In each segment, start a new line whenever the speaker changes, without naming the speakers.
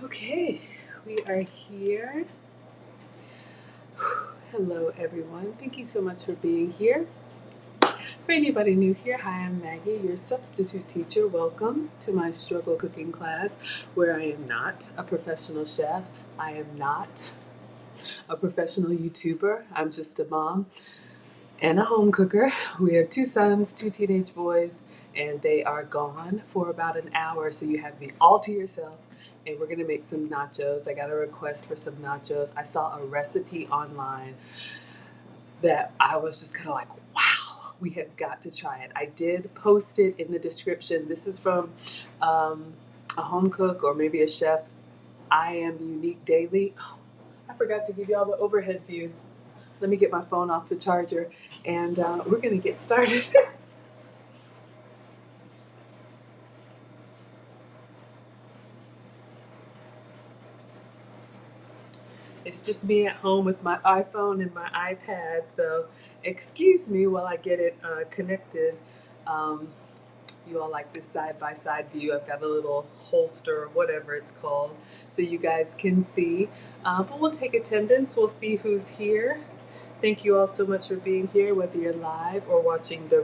Okay, we are here. Hello, everyone. Thank you so much for being here. For anybody new here, hi, I'm Maggie, your substitute teacher. Welcome to my struggle cooking class, where I am not a professional chef. I am not a professional YouTuber. I'm just a mom and a home cooker. We have 2 sons, 2 teenage boys, and they are gone for about an hour, so you have me all to yourself. And we're gonna make some nachos. I got a request for some nachos. I saw a recipe online that I was just kind of like, wow, we have got to try it. I did post it in the description. This is from a home cook or maybe a chef. I am Unique Daily. Oh, I forgot to give y'all the overhead view. Let me get my phone off the charger, and we're gonna get started. It's just me at home with my iPhone and my iPad, so excuse me while I get it connected. Um, you all like this side-by-side view. I've got a little holster or whatever it's called so you guys can see. But we'll take attendance. We'll see who's here. Thank you all so much for being here, whether you're live or watching the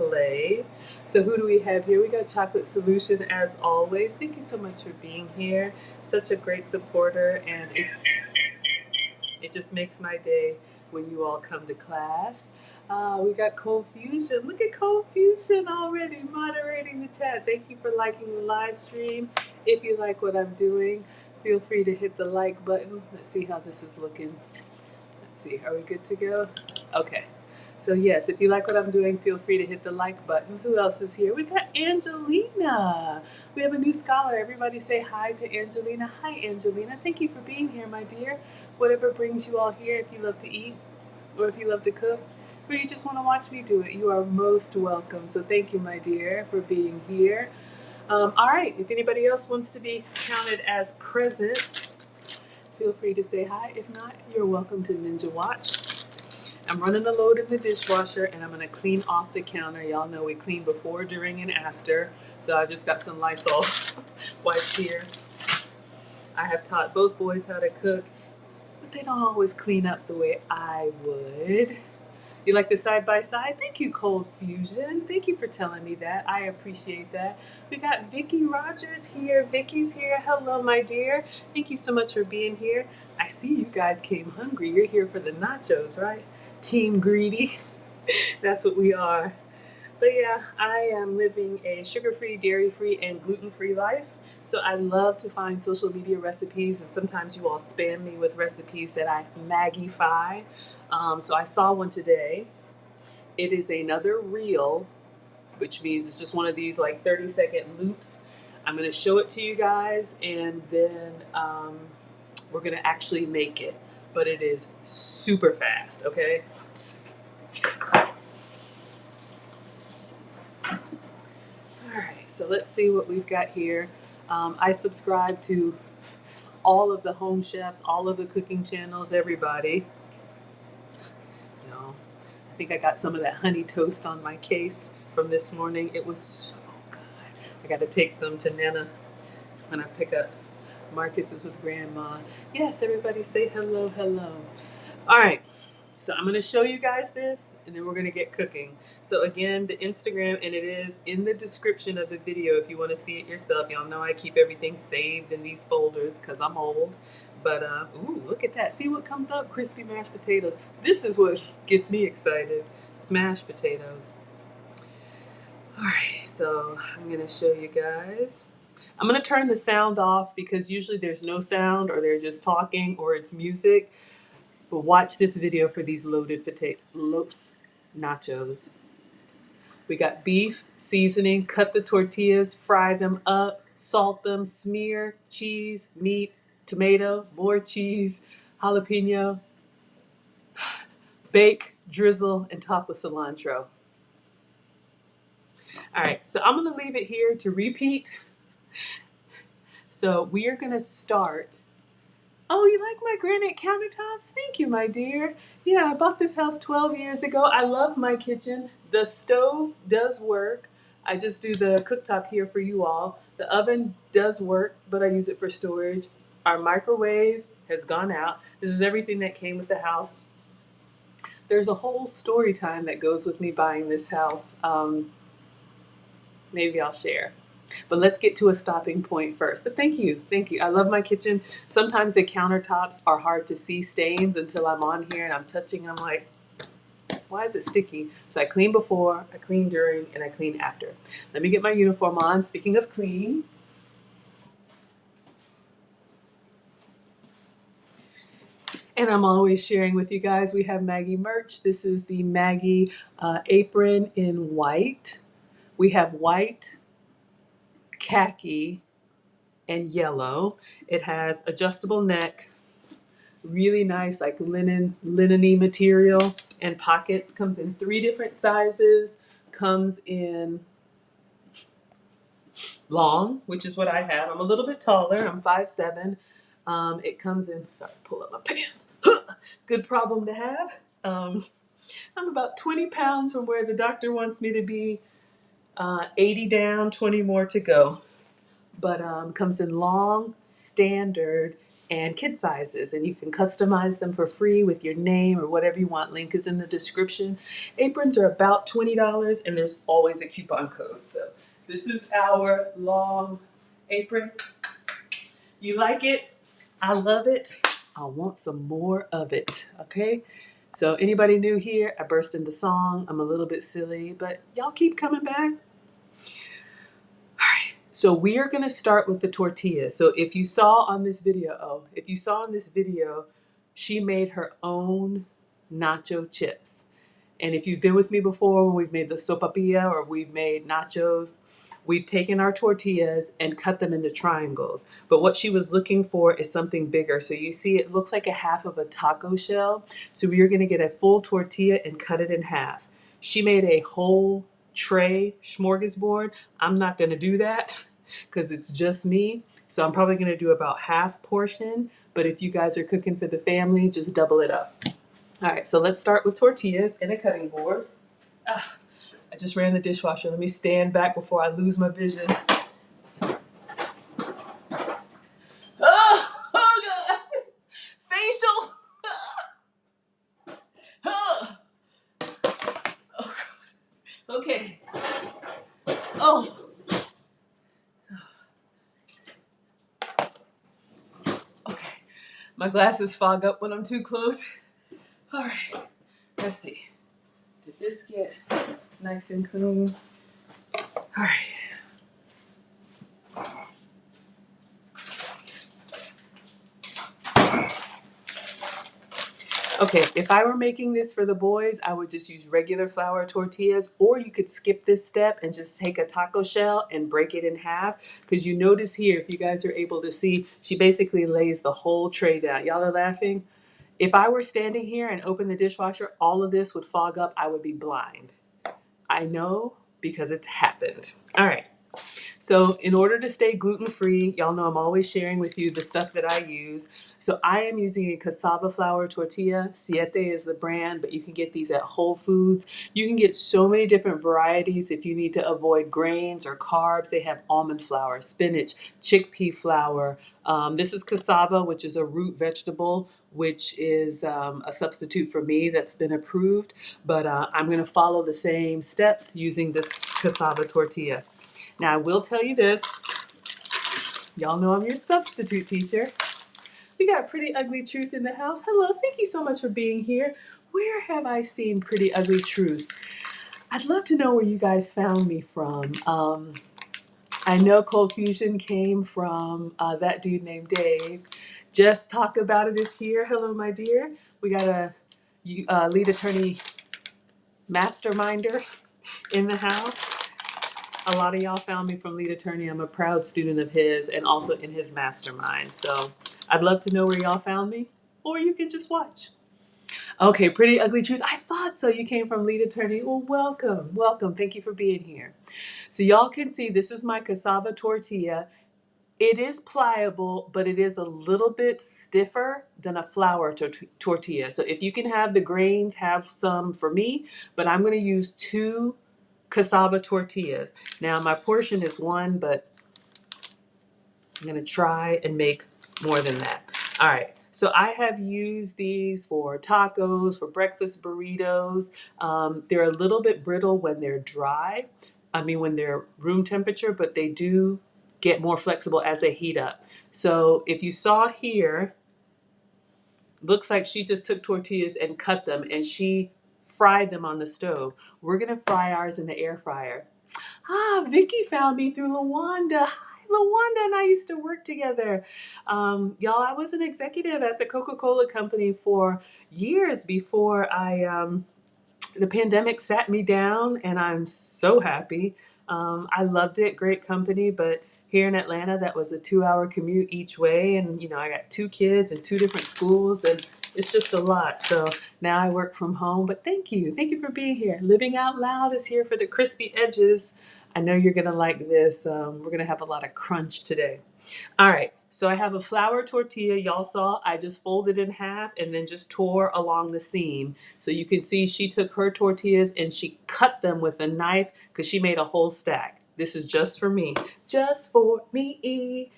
replay. So who do we have here? We got Chocolate Solution as always. Thank you so much for being here. Such a great supporter, and it just makes my day when you all come to class. We got Confusion. Look at Confusion already moderating the chat. Thank you for liking the live stream. If you like what I'm doing, feel free to hit the like button. Let's see how this is looking. Let's see, are we good to go? Okay. So yes, if you like what I'm doing, feel free to hit the like button. Who else is here? We got Angelina. We have a new scholar. Everybody say hi to Angelina. Hi, Angelina. Thank you for being here, my dear. Whatever brings you all here, if you love to eat or if you love to cook, or you just want to watch me do it, you are most welcome. So thank you, my dear, for being here. All right, if anybody else wants to be counted as present, feel free to say hi. If not, you're welcome to Ninja Watch. I'm running a load in the dishwasher, and I'm going to clean off the counter. Y'all know we clean before, during, and after. So I've just got some Lysol wipes here. I have taught both boys how to cook, but they don't always clean up the way I would. You like the side by side? Thank you, Cold Fusion. Thank you for telling me that. I appreciate that. We got Vicky Rogers here. Vicky's here. Hello, my dear. Thank you so much for being here. I see you guys came hungry. You're here for the nachos, right? Team Greedy. That's what we are. But yeah, I am living a sugar-free, dairy-free, and gluten-free life. So I love to find social media recipes, and sometimes you all spam me with recipes that I Magify. So I saw one today. It is another reel, which means it's just one of these like 30-second loops. I'm going to show it to you guys, and then we're going to actually make it. But it is super fast, okay? Alright, so let's see what we've got here. I subscribe to all of the home chefs, all of the cooking channels, everybody. You know, I think I got some of that honey toast on my case from this morning. It was so good. I got to take some to Nana when I pick up Marcus's with Grandma. Yes, everybody say hello, hello. Alright. So I'm going to show you guys this, and then we're going to get cooking. So again, the Instagram, and it is in the description of the video if you want to see it yourself. Y'all know I keep everything saved in these folders because I'm old. But, ooh, look at that. See what comes up? Crispy mashed potatoes. This is what gets me excited. Smashed potatoes. All right, so I'm going to show you guys. I'm going to turn the sound off because usually there's no sound, or they're just talking, or it's music. But watch this video for these loaded nachos. We got beef, seasoning, cut the tortillas, fry them up, salt them, smear, cheese, meat, tomato, more cheese, jalapeno, bake, drizzle, and top with cilantro. All right, so I'm gonna leave it here to repeat. So we are gonna start. Oh, you like my granite countertops? Thank you, my dear. Yeah, I bought this house 12 years ago. I love my kitchen. The stove does work. I just do the cooktop here for you all. The oven does work, but I use it for storage. Our microwave has gone out. This is everything that came with the house. There's a whole story time that goes with me buying this house. Maybe I'll share. But let's get to a stopping point first. But thank you. Thank you. I love my kitchen. Sometimes the countertops are hard to see stains until I'm on here and I'm touching. I'm like, why is it sticky? So I clean before, I clean during, and I clean after. Let me get my uniform on. Speaking of clean. And I'm always sharing with you guys. We have Maggie merch. This is the Maggie apron in white. We have white, khaki, and yellow. It has adjustable neck, really nice like linen-y material, and pockets. Comes in 3 different sizes. Comes in long, which is what I have. I'm a little bit taller. I'm 5'7". It comes in, sorry, pull up my pants. Good problem to have. I'm about 20 pounds from where the doctor wants me to be. 80 down, 20 more to go. But comes in long, standard, and kid sizes, and you can customize them for free with your name or whatever you want. Link is in the description. Aprons are about $20, and there's always a coupon code. So this is our long apron. You like it? I love it. I want some more of it, okay? So anybody new here, I burst into song. I'm a little bit silly, but y'all keep coming back. So we are going to start with the tortilla. So if you saw on this video, she made her own nacho chips. And if you've been with me before when we've made the sopapilla or we've made nachos, we've taken our tortillas and cut them into triangles. But what she was looking for is something bigger. So you see it looks like a half of a taco shell. So we are going to get a full tortilla and cut it in half. She made a whole tray smorgasbord. I'm not going to do that because it's just me. So I'm probably going to do about half portion. But if you guys are cooking for the family, just double it up. All right, so let's start with tortillas and a cutting board. Ah, I just ran the dishwasher. Let me stand back before I lose my vision. Oh God! Facial! Oh, okay. Oh, okay. My glasses fog up when I'm too close. All right, let's see. Did this get nice and clean? All right. Okay, if I were making this for the boys, I would just use regular flour tortillas, or you could skip this step and just take a taco shell and break it in half. Because you notice here, if you guys are able to see, she basically lays the whole tray down. Y'all are laughing? If I were standing here and open the dishwasher, all of this would fog up. I would be blind. I know because it's happened. All right. So in order to stay gluten-free, y'all know I'm always sharing with you the stuff that I use. So I am using a cassava flour tortilla. Siete is the brand, but you can get these at Whole Foods. You can get so many different varieties if you need to avoid grains or carbs. They have almond flour, spinach, chickpea flour. This is cassava, which is a root vegetable, which is a substitute for me that's been approved. But I'm going to follow the same steps using this cassava tortilla. Now, I will tell you this. Y'all know I'm your substitute teacher. We got Pretty Ugly Truth in the house. Hello, thank you so much for being here. Where have I seen Pretty Ugly Truth? I'd love to know where you guys found me from. I know Cold Fusion came from that dude named Dave. Just Talk About It is here. Hello, my dear. We got a lead attorney masterminder in the house. A lot of y'all found me from Lead Attorney. I'm a proud student of his and also in his mastermind. So I'd love to know where y'all found me, or you can just watch. Okay, Pretty Ugly Truth. I thought so. You came from Lead Attorney. Well, welcome. Welcome. Thank you for being here. So y'all can see this is my cassava tortilla. It is pliable, but it is a little bit stiffer than a flour tortilla. So if you can have the grains, have some for me, but I'm going to use 2 cassava tortillas. Now my portion is 1, but I'm gonna try and make more than that. All right, so I have used these for tacos, for breakfast burritos. They're a little bit brittle when they're dry. I mean, when they're room temperature, but they do get more flexible as they heat up. So if you saw here, looks like she just took tortillas and cut them and she fried them on the stove. We're gonna fry ours in the air fryer. Ah, Vicky found me through Lawanda. Hi, Lawanda and I used to work together. Y'all, I was an executive at the Coca-Cola company for years before the pandemic sat me down, and I'm so happy. I loved it, great company, but here in Atlanta, that was a 2-hour commute each way, and I got 2 kids in 2 different schools, and it's just a lot. So now I work from home, but thank you for being here. Living Out Loud is here for the crispy edges. I know you're gonna like this. We're gonna have a lot of crunch today. All right, so I have a flour tortilla. Y'all saw I just folded in half and then just tore along the seam. So you can see she took her tortillas and she cut them with a knife because she made a whole stack. This is just for me. Just for me.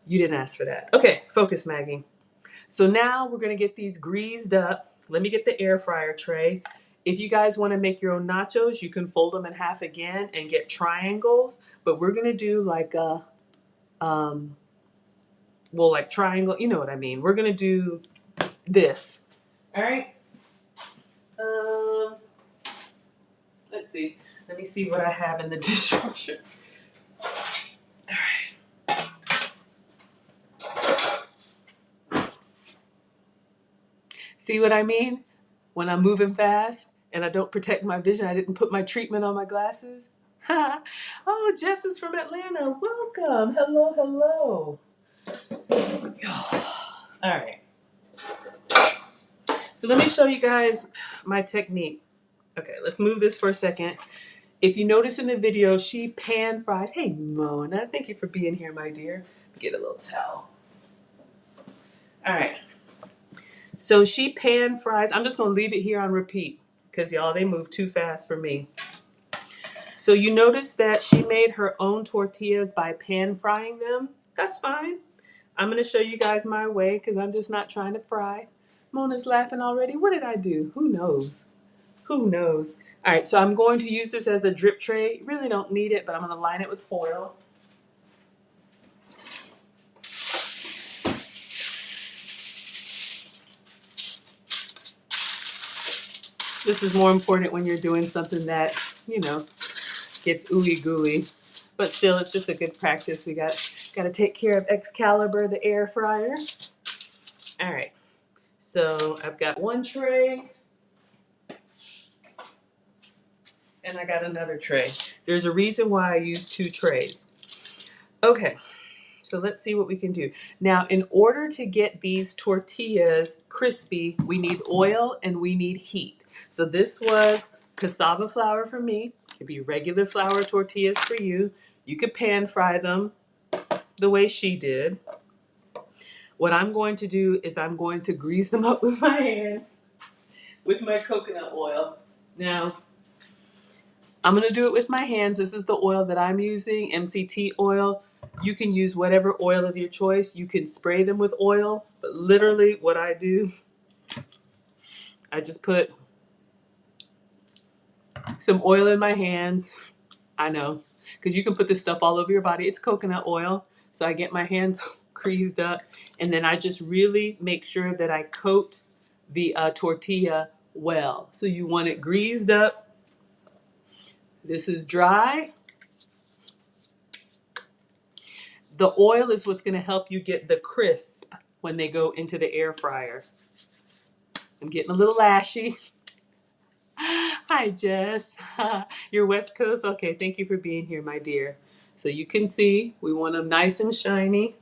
You didn't ask for that. Okay, focus, Maggie. So now we're gonna get these greased up. Let me get the air fryer tray. If you guys want to make your own nachos, you can fold them in half again and get triangles. But we're gonna do like a like triangle, you know what I mean. We're gonna do this. All right. Um, let's see. Let me see what I have in the dishwasher. All right. See what I mean? When I'm moving fast and I don't protect my vision, I didn't put my treatment on my glasses. Oh, Jess is from Atlanta. Welcome. Hello, hello. All right. So let me show you guys my technique. Okay, let's move this for a second. If you notice in the video, she pan fries. Hey, Mona, thank you for being here, my dear. Get a little towel. All right. So she pan fries. I'm just gonna leave it here on repeat because y'all, they move too fast for me. So you notice that she made her own tortillas by pan frying them. That's fine. I'm gonna show you guys my way because I'm just not trying to fry. Mona's laughing already. What did I do? Who knows? Who knows? All right, so I'm going to use this as a drip tray. Really don't need it, but I'm gonna line it with foil. This is more important when you're doing something that, you know, gets ooey gooey. But still, it's just a good practice. We got to take care of Excalibur, the air fryer. All right. So I've got one tray. And I got another tray. There's a reason why I use two trays. Okay. So let's see what we can do. Now, in order to get these tortillas crispy, we need oil and we need heat. So this was cassava flour for me. It could be regular flour tortillas for you. You could pan fry them the way she did. What I'm going to do is I'm going to grease them up with my hands with my coconut oil. Now, I'm going to do it with my hands. This is the oil that I'm using, MCT oil. You can use whatever oil of your choice. You can spray them with oil, but literally what I do, I just put some oil in my hands. I know, because you can put this stuff all over your body. It's coconut oil. So I get my hands greased up, and then I just really make sure that I coat the tortilla well. So you want it greased up. This is dry. The oil is what's going to help you get the crisp when they go into the air fryer. I'm getting a little ashy. Hi, Jess. You're West Coast? Okay, thank you for being here, my dear. So you can see we want them nice and shiny.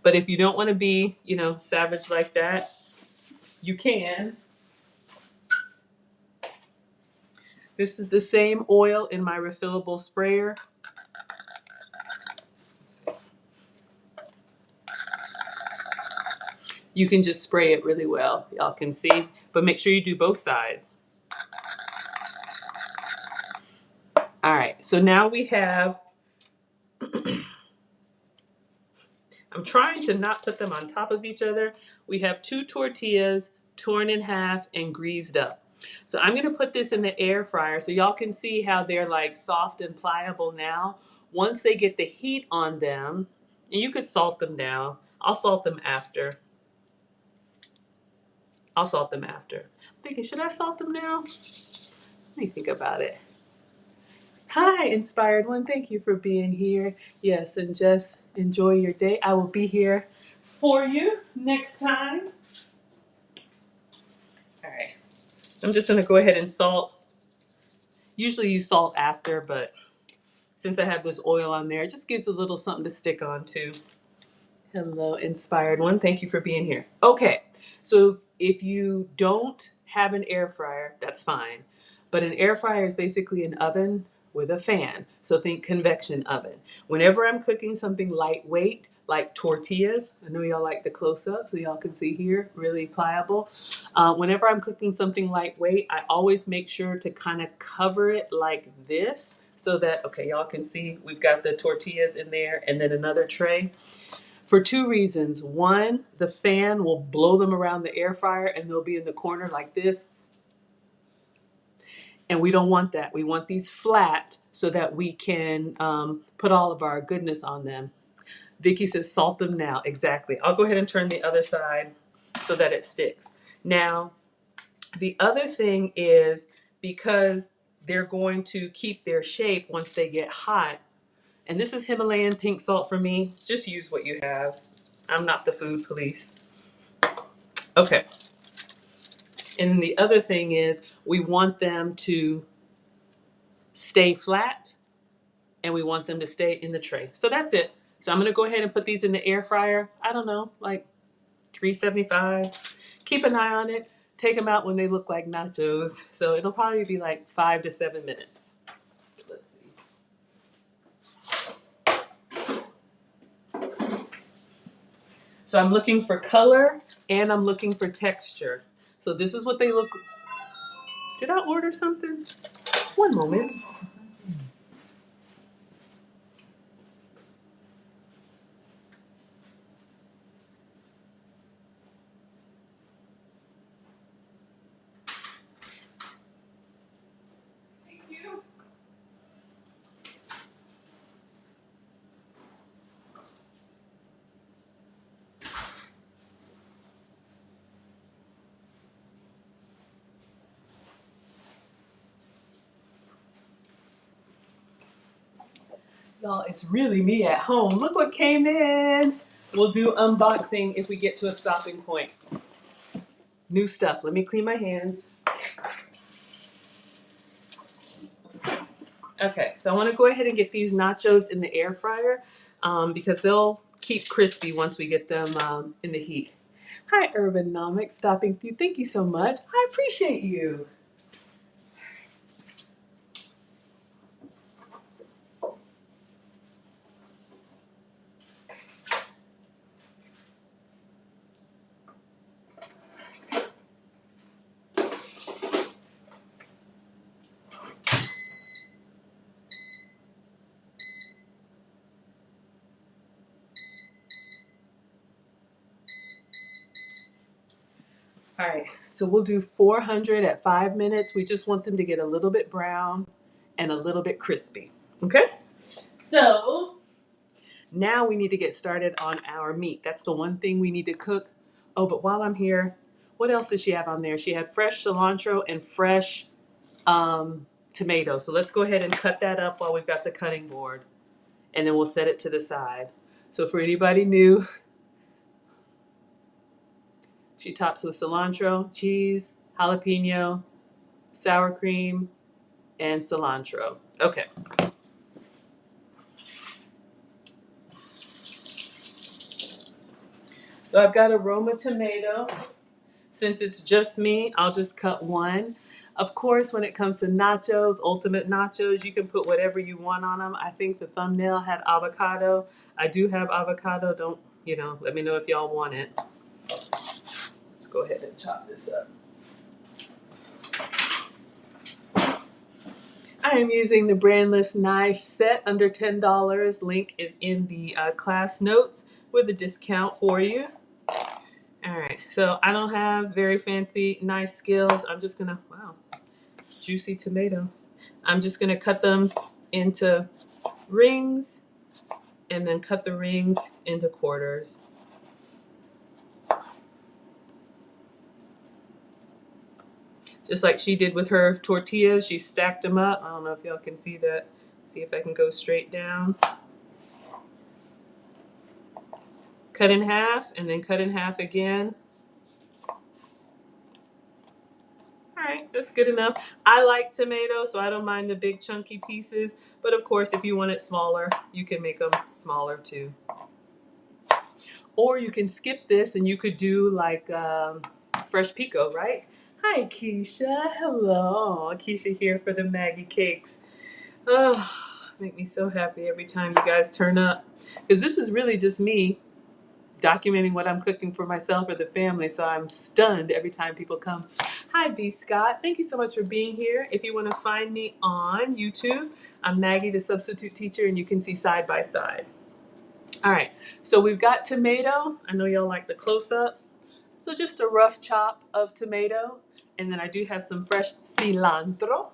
But if you don't want to be, you know, savage like that, you can. This is the same oil in my refillable sprayer. You can just spray it really well. Y'all can see. But make sure you do both sides. All right, so now we have, I'm trying to not put them on top of each other. We have two tortillas torn in half and greased up. So I'm gonna put this in the air fryer so y'all can see how they're like soft and pliable now. Once they get the heat on them, and you could salt them down. I'll salt them after. I'll salt them after. I'm thinking, should I salt them now? Let me think about it. Hi, Inspired One. Thank you for being here. Yes, and just enjoy your day. I will be here for you next time. All right. I'm just going to go ahead and salt. Usually you salt after, but since I have this oil on there, it just gives a little something to stick on to. Hello, Inspired One. Thank you for being here. Okay, so if you don't have an air fryer, that's fine. But an air fryer is basically an oven with a fan. So think convection oven. Whenever I'm cooking something lightweight, like tortillas, I know y'all like the close-up, so y'all can see here, really pliable. Whenever I'm cooking something lightweight, I always make sure to kind of cover it like this so that, okay, y'all can see we've got the tortillas in there and then another tray. For two reasons. One, the fan will blow them around the air fryer and they'll be in the corner like this. And we don't want that. We want these flat so that we can put all of our goodness on them. Vicky says salt them now. Exactly. I'll go ahead and turn the other side so that it sticks. Now, the other thing is because they're going to keep their shape once they get hot. And this is Himalayan pink salt for me. Just use what you have. I'm not the food police. Okay. And the other thing is we want them to stay flat and we want them to stay in the tray. So that's it. So I'm going to go ahead and put these in the air fryer. I don't know, like 375. Keep an eye on it. Take them out when they look like nachos. So it'll probably be like 5 to 7 minutes. Let's see. So I'm looking for color and I'm looking for texture. So this is what they look. Did I order something? One moment. Thank you. Y'all, it's really me at home. Look what came in. We'll do unboxing if we get to a stopping point. New stuff. Let me clean my hands. Okay, so I want to go ahead and get these nachos in the air fryer because they'll keep crispy once we get them in the heat. Hi, Urbanomics, stopping through. Thank you so much. I appreciate you. All right, so we'll do 400 at 5 minutes. We just want them to get a little bit brown and a little bit crispy. Okay? So now we need to get started on our meat. That's the one thing we need to cook. Oh, but while I'm here, what else did she have on there? She had fresh cilantro and fresh tomato. So let's go ahead and cut that up while we've got the cutting board. And then we'll set it to the side. So for anybody new, she tops with cilantro, cheese, jalapeno, sour cream, and cilantro. Okay. So I've got a Roma tomato. Since it's just me, I'll just cut one. Of course, when it comes to nachos, ultimate nachos, you can put whatever you want on them. I think the thumbnail had avocado. I do have avocado. Don't, let me know if y'all want it. Let's go ahead and chop this up. I am using the brandless knife set under $10. Link is in the class notes with a discount for you. All right, so I don't have very fancy knife skills. I'm just gonna, wow, juicy tomato. I'm just gonna cut them into rings and then cut the rings into quarters. Just like she did with her tortillas, she stacked them up. I don't know if y'all can see that. See if I can go straight down. Cut in half and then cut in half again. All right, that's good enough. I like tomato, so I don't mind the big chunky pieces. But of course, if you want it smaller, you can make them smaller too. Or you can skip this and you could do like fresh pico, right? Hi, Keisha. Hello. Keisha here for the Maggie cakes. Oh, make me so happy every time you guys turn up. Because this is really just me documenting what I'm cooking for myself or the family, so I'm stunned every time people come. Hi, B. Scott. Thank you so much for being here. If you want to find me on YouTube, I'm Maggie, the substitute teacher, and you can see side by side. All right, so we've got tomato. I know y'all like the close-up. So just a rough chop of tomato, and then I do have some fresh cilantro.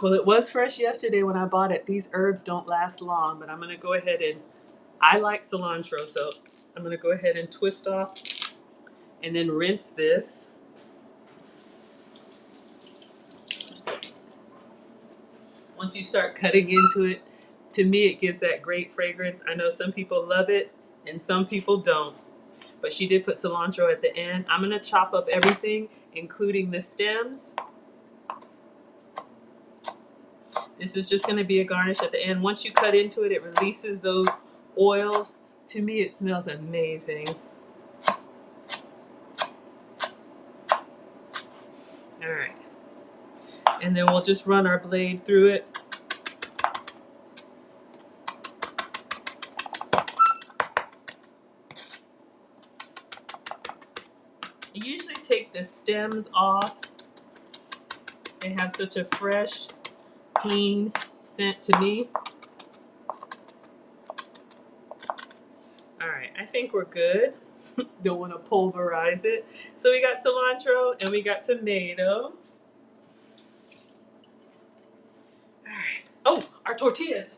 Well, it was fresh yesterday when I bought it. These herbs don't last long, but I'm going to go ahead and, I like cilantro, so I'm going to go ahead and twist off and then rinse this. Once you start cutting into it, to me it gives that great fragrance. I know some people love it and some people don't, but she did put cilantro at the end. I'm going to chop up everything, including the stems. This is just going to be a garnish at the end. Once you cut into it, it releases those oils. To me, it smells amazing. And then we'll just run our blade through it. I usually take the stems off. They have such a fresh, clean scent to me. All right, I think we're good. Don't want to pulverize it. So we got cilantro and we got tomato. All right. Oh, our tortillas.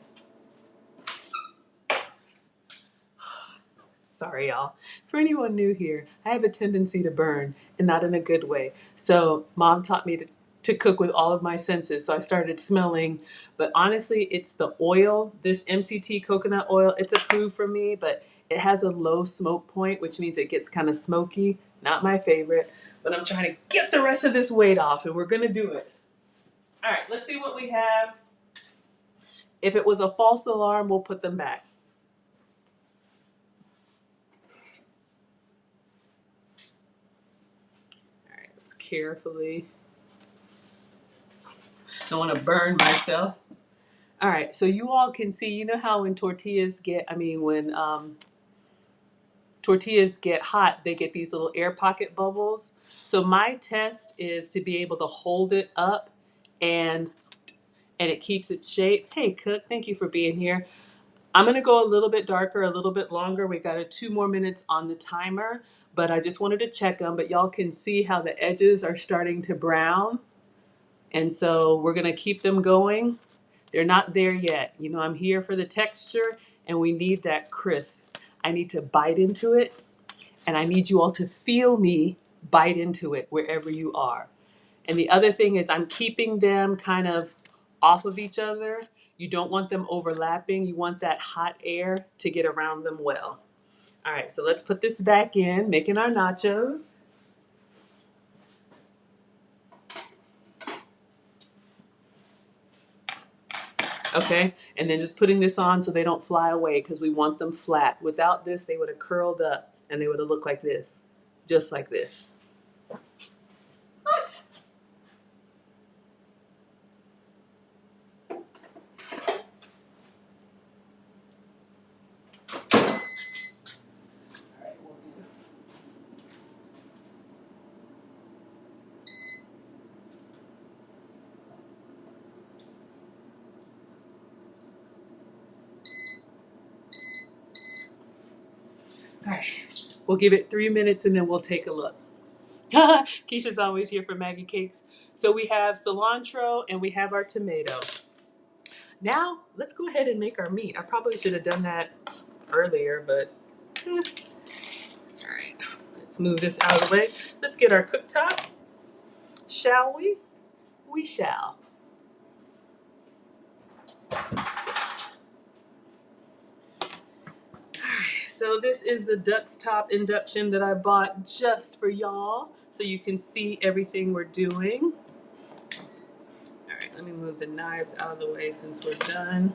Sorry, y'all. For anyone new here, I have a tendency to burn, and not in a good way. So mom taught me to cook with all of my senses. So I started smelling, but honestly, it's the oil, this MCT coconut oil. It's approved for me, but it has a low smoke point, which means it gets kind of smoky. Not my favorite, but I'm trying to get the rest of this weight off, and we're gonna do it. All right, let's see what we have. If it was a false alarm, we'll put them back. All right, let's carefully. Don't want to burn myself. All right, so you all can see, you know how when tortillas get, when tortillas get hot, they get these little air pocket bubbles. So my test is to be able to hold it up and it keeps its shape. Hey, Cook, thank you for being here. I'm gonna go a little bit darker, a little bit longer. We got 2 more minutes on the timer, but I just wanted to check them. But y'all can see how the edges are starting to brown. And so we're gonna keep them going. They're not there yet. You know, I'm here for the texture and we need that crisp. I need to bite into it and I need you all to feel me bite into it wherever you are. And the other thing is I'm keeping them kind of off of each other. You don't want them overlapping. You want that hot air to get around them well. All right, so let's put this back in, making our nachos. Okay, and then just putting this on so they don't fly away because we want them flat. Without this, they would have curled up and they would have looked like this, just like this. What? All right, we'll give it 3 minutes and then we'll take a look. Keisha's always here for Maggie Cakes. So we have cilantro and we have our tomato. Now, let's go ahead and make our meat. I probably should have done that earlier, but all right, let's move this out of the way. Let's get our cooktop. Shall we? We shall. So this is the Duck's Top induction that I bought just for y'all so you can see everything we're doing. All right, let me move the knives out of the way since we're done.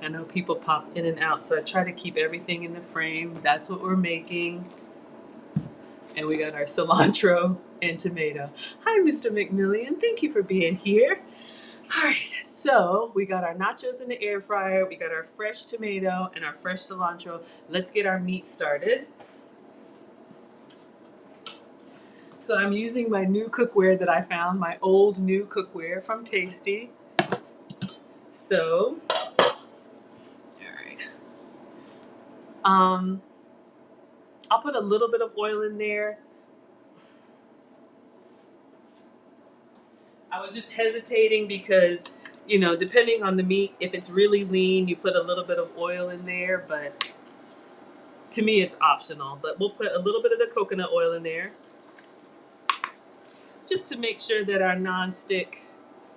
I know people pop in and out, so I try to keep everything in the frame. That's what we're making. And we got our cilantro and tomato. Hi, Mr. McMillian. Thank you for being here. All right, so we got our nachos in the air fryer. We got our fresh tomato and our fresh cilantro. Let's get our meat started. So I'm using my new cookware that I found, my old new cookware from Tasty. So, all right. I'll put a little bit of oil in there. I was just hesitating because, you know, depending on the meat, if it's really lean, you put a little bit of oil in there, but to me it's optional. But we'll put a little bit of the coconut oil in there just to make sure that our nonstick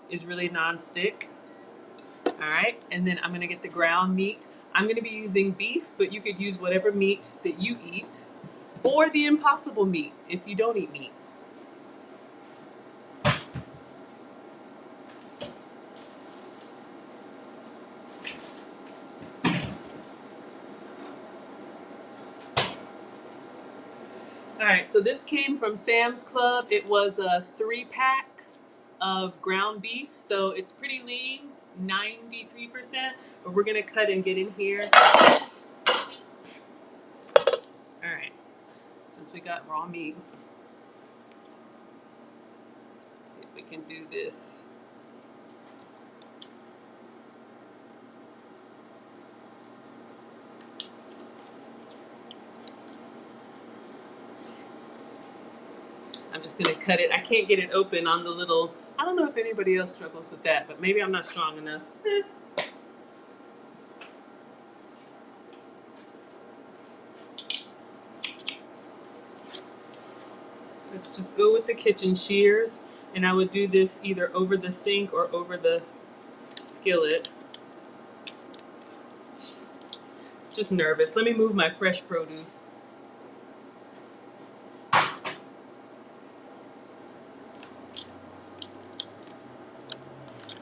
is really nonstick. All right, and then I'm gonna get the ground meat. I'm gonna be using beef, but you could use whatever meat that you eat, or the impossible meat if you don't eat meat. All right, so this came from Sam's Club. It was a 3-pack. of ground beef. So it's pretty lean, 93%, but we're gonna cut and get in here. All right, since we got raw meat, let's see if we can do this. I'm just gonna cut it. I can't get it open on the little, I don't know if anybody else struggles with that, but maybe I'm not strong enough. Let's just go with the kitchen shears, and I would do this either over the sink or over the skillet. Jeez. Just nervous. Let me move my fresh produce.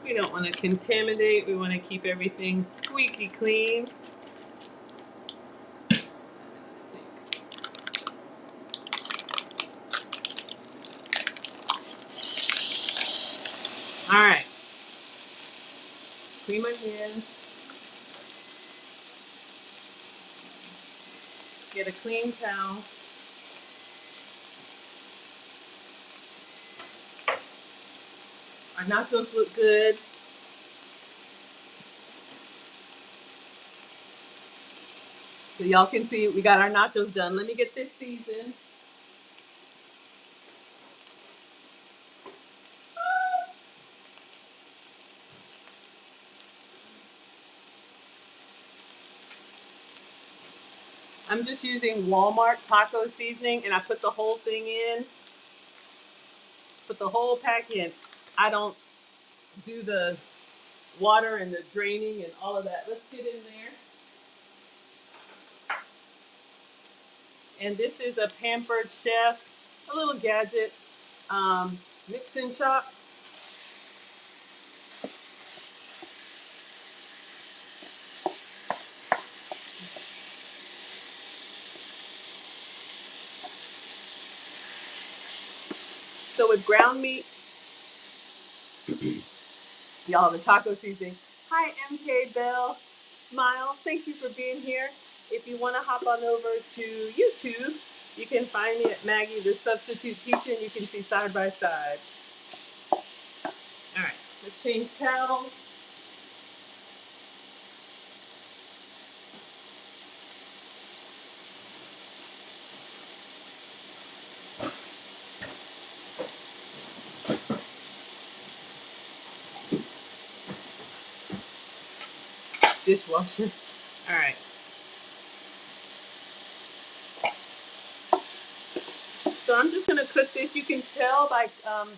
We don't want to contaminate. We want to keep everything squeaky clean. All right. Clean my hands. Get a clean towel. Our nachos look good. So y'all can see we got our nachos done. Let me get this seasoned. I'm just using Walmart taco seasoning, and I put the whole thing in. Put the whole pack in. I don't do the water and the draining and all of that. Let's get in there. And this is a Pampered Chef, a little gadget, mix and chop. So with ground meat, y'all, the taco seasoning. Hi, MK Bell. Smile, thank you for being here. If you want to hop on over to YouTube, you can find me at Maggie the Substitute Teacher, and you can see side by side. All right, let's change towels. Dishwasher. All right. So I'm just gonna cook this. You can tell by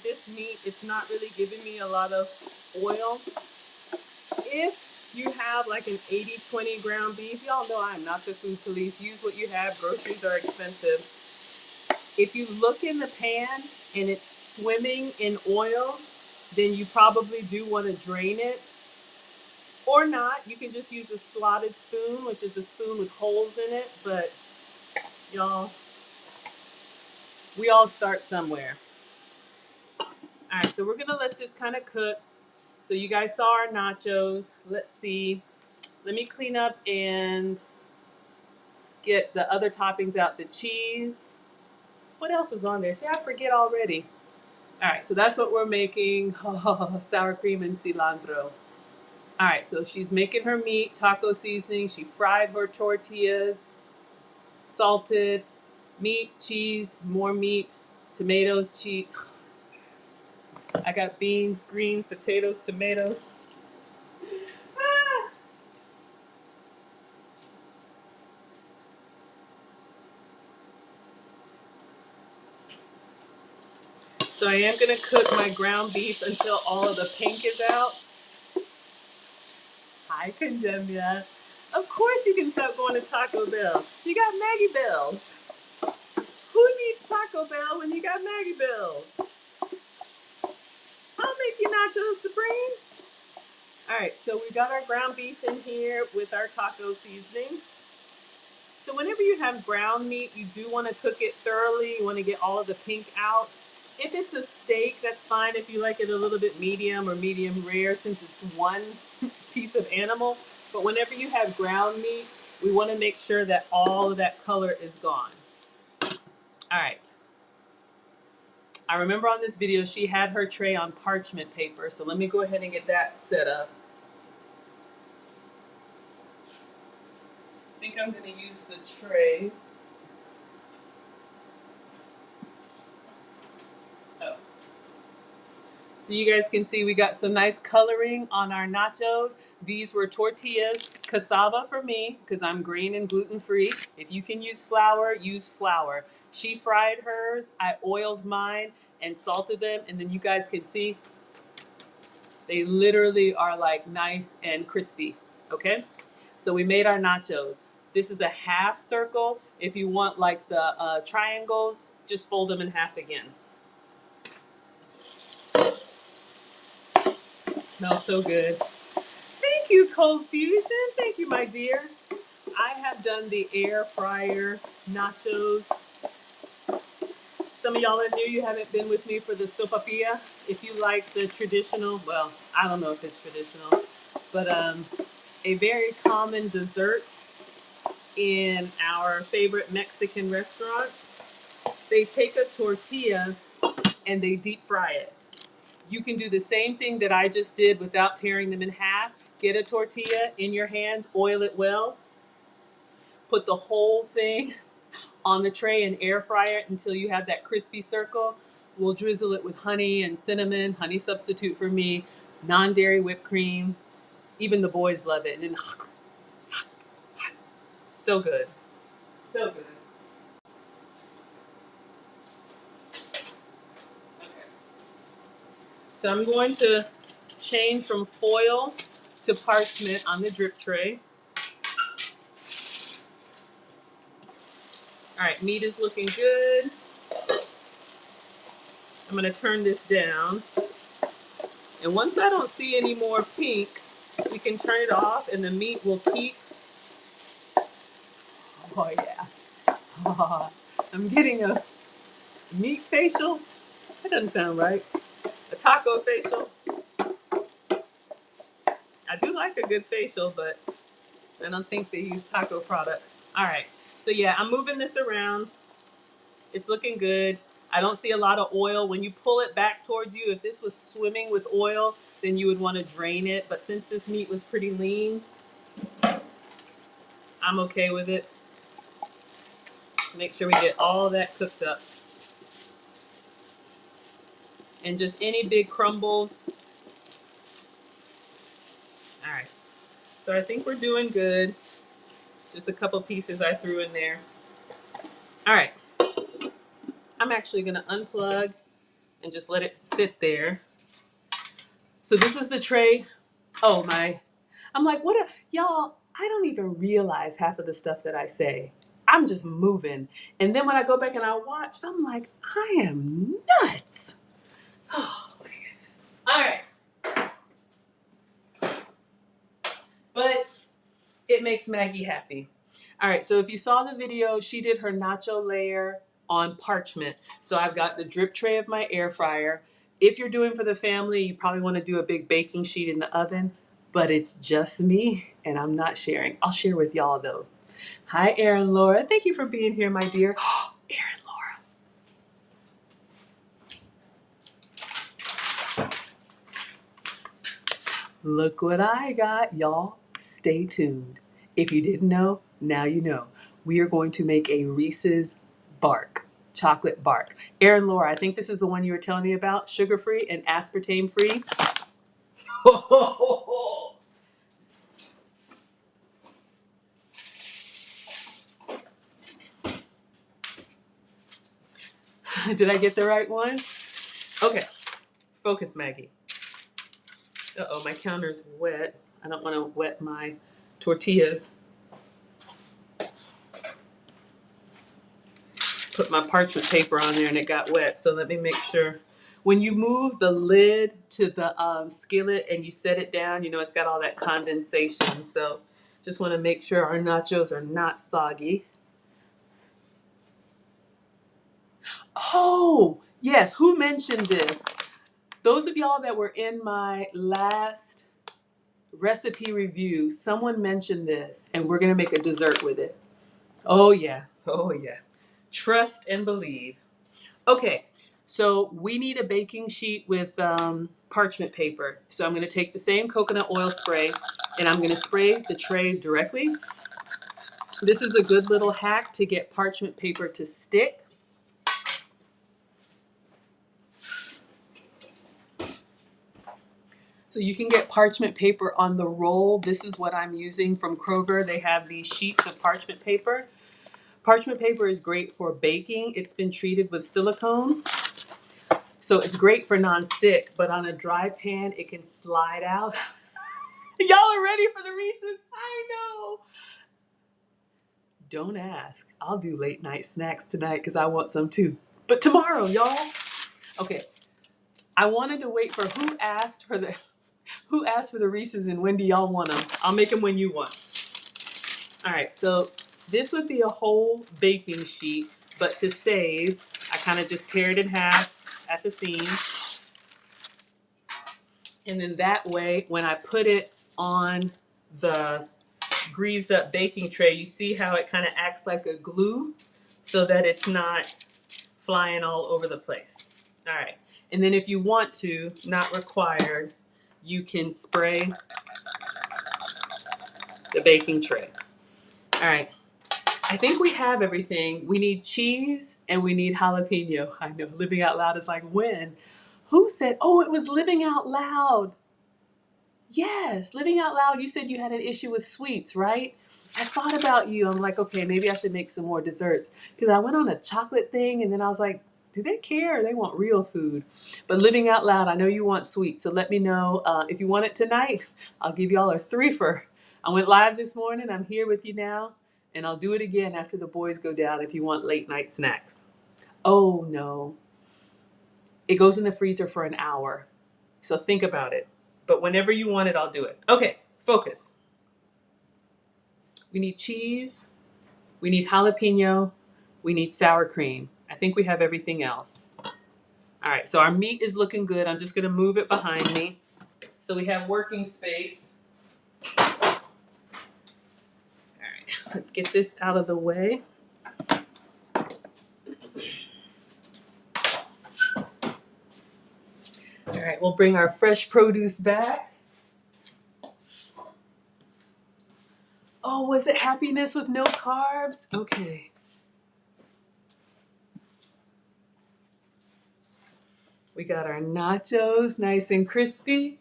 this meat, it's not really giving me a lot of oil. If you have like an 80-20 ground beef, y'all know I'm not the food police. Use what you have. Groceries are expensive. If you look in the pan and it's swimming in oil, then you probably do want to drain it. Or not. You can just use a slotted spoon, which is a spoon with holes in it. But y'all, we all start somewhere. All right, so we're gonna let this kind of cook. So you guys saw our nachos. Let's see. Let me clean up and get the other toppings out. The cheese. What else was on there? See, I forget already. All right, so that's what we're making. Oh, sour cream and cilantro. All right, so she's making her meat, taco seasoning. She fried her tortillas, salted, meat, cheese, more meat, tomatoes, cheese. I got beans, greens, potatoes, tomatoes. Ah. So I am going to cook my ground beef until all of the pink is out. Hi, Condemnia. Of course you can stop going to Taco Bell. You got Maggie Bells. Who needs Taco Bell when you got Maggie Bells? I'll make you nachos supreme. All right, so we got our ground beef in here with our taco seasoning. So whenever you have ground meat, you do want to cook it thoroughly. You want to get all of the pink out. If it's a steak, that's fine if you like it a little bit medium or medium rare since it's one piece of animal. But whenever you have ground meat, we want to make sure that all of that color is gone. All right. I remember on this video, she had her tray on parchment paper. So let me go ahead and get that set up. I think I'm going to use the tray. Oh. So you guys can see we got some nice coloring on our nachos. These were tortillas, cassava for me, because I'm green and gluten-free. If you can use flour, use flour. She fried hers, I oiled mine and salted them, and then you guys can see they literally are like nice and crispy, okay? So we made our nachos. This is a half circle. If you want like the triangles, just fold them in half again. Smells so good. Thank you, Cold Fusion. Thank you, my dear. I have done the air fryer nachos. Some of y'all are new. You haven't been with me for the sopapilla. If you like the traditional, well, I don't know if it's traditional, but a very common dessert in our favorite Mexican restaurants, they take a tortilla and they deep fry it. You can do the same thing that I just did without tearing them in half. Get a tortilla in your hands, oil it well, put the whole thing on the tray and air fry it until you have that crispy circle. We'll drizzle it with honey and cinnamon, honey substitute for me, non-dairy whipped cream. Even the boys love it. And then, so good. So good. Okay. So I'm going to change from foil to parchment on the drip tray. All right, meat is looking good. I'm gonna turn this down. And once I don't see any more pink, we can turn it off and the meat will keep. Oh yeah. Oh, I'm getting a meat facial. That doesn't sound right. A taco facial. I do like a good facial, but I don't think they use taco products. All right, so yeah, I'm moving this around. It's looking good. I don't see a lot of oil. When you pull it back towards you, if this was swimming with oil, then you would want to drain it. But since this meat was pretty lean, I'm okay with it. Make sure we get all that cooked up. And just any big crumbles. All right, so I think we're doing good. Just a couple pieces I threw in there. All right, I'm actually gonna unplug and just let it sit there. So this is the tray. Oh my, I'm like, y'all, I don't even realize half of the stuff that I say. I'm just moving. And then when I go back and I watch, I'm like, I am nuts. Oh my goodness. All right. But it makes Maggie happy. All right, so if you saw the video, she did her nacho layer on parchment. So I've got the drip tray of my air fryer. If you're doing for the family, you probably want to do a big baking sheet in the oven, but it's just me and I'm not sharing. I'll share with y'all though. Hi, Erin Laura. Thank you for being here, my dear. Erin Laura. Look what I got, y'all. Stay tuned. If you didn't know, now you know. We are going to make a Reese's bark, chocolate bark. Erin Laura, I think this is the one you were telling me about, sugar-free and aspartame-free. Did I get the right one? Okay, focus, Maggie. Uh-oh, my counter's wet. I don't want to wet my tortillas. Put my parchment paper on there and it got wet, so let me make sure. When you move the lid to the skillet and you set it down, you know it's got all that condensation, so just want to make sure our nachos are not soggy. Oh, Yes, who mentioned this? Those of y'all that were in my last recipe review, someone mentioned this, and we're gonna make a dessert with it. Oh yeah, oh yeah. Trust and believe. Okay, so we need a baking sheet with parchment paper. So I'm gonna take the same coconut oil spray, and I'm gonna spray the tray directly. This is a good little hack to get parchment paper to stick. So you can get parchment paper on the roll. This is what I'm using from Kroger. They have these sheets of parchment paper. Parchment paper is great for baking. It's been treated with silicone. So it's great for nonstick, but on a dry pan, it can slide out. Y'all are ready for the Reese's? I know. Don't ask. I'll do late night snacks tonight because I want some too. But tomorrow, y'all. Okay. I wanted to wait for who asked for the Reese's and when do y'all want them? I'll make them when you want. All right, so this would be a whole baking sheet, but to save, I kind of just tear it in half at the seam. And then that way, when I put it on the greased up baking tray, you see how it kind of acts like a glue so that it's not flying all over the place. All right, and then if you want to, not required, you can spray the baking tray. All right, I think we have everything. We need cheese and we need jalapeno. I know, living out loud is like, when? Who said, oh, it was living out loud. Yes, living out loud. You said you had an issue with sweets, right? I thought about you. I'm like, okay, maybe I should make some more desserts. Because I went on a chocolate thing and then I was like, do they care or they want real food? But living out loud, I know you want sweets. So let me know if you want it tonight. I'll give y'all a three-fer. I went live this morning. I'm here with you now. And I'll do it again after the boys go down if you want late night snacks. Oh, no. It goes in the freezer for an hour. So think about it. But whenever you want it, I'll do it. Okay, focus. We need cheese. We need jalapeno. We need sour cream. I think we have everything else. All right, so our meat is looking good. I'm just gonna move it behind me. So we have working space. All right, let's get this out of the way. All right, we'll bring our fresh produce back. Oh, was it happiness with no carbs? Okay. We got our nachos, nice and crispy.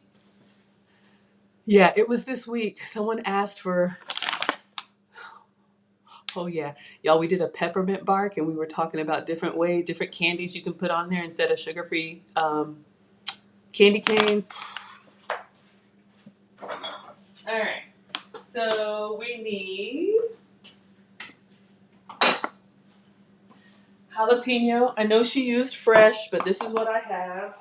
Yeah, it was this week. Someone asked for, oh yeah, y'all, we did a peppermint bark and we were talking about different ways, different candies you can put on there instead of sugar-free candy canes. All right, so we need jalapeno. I know she used fresh, but this is what I have.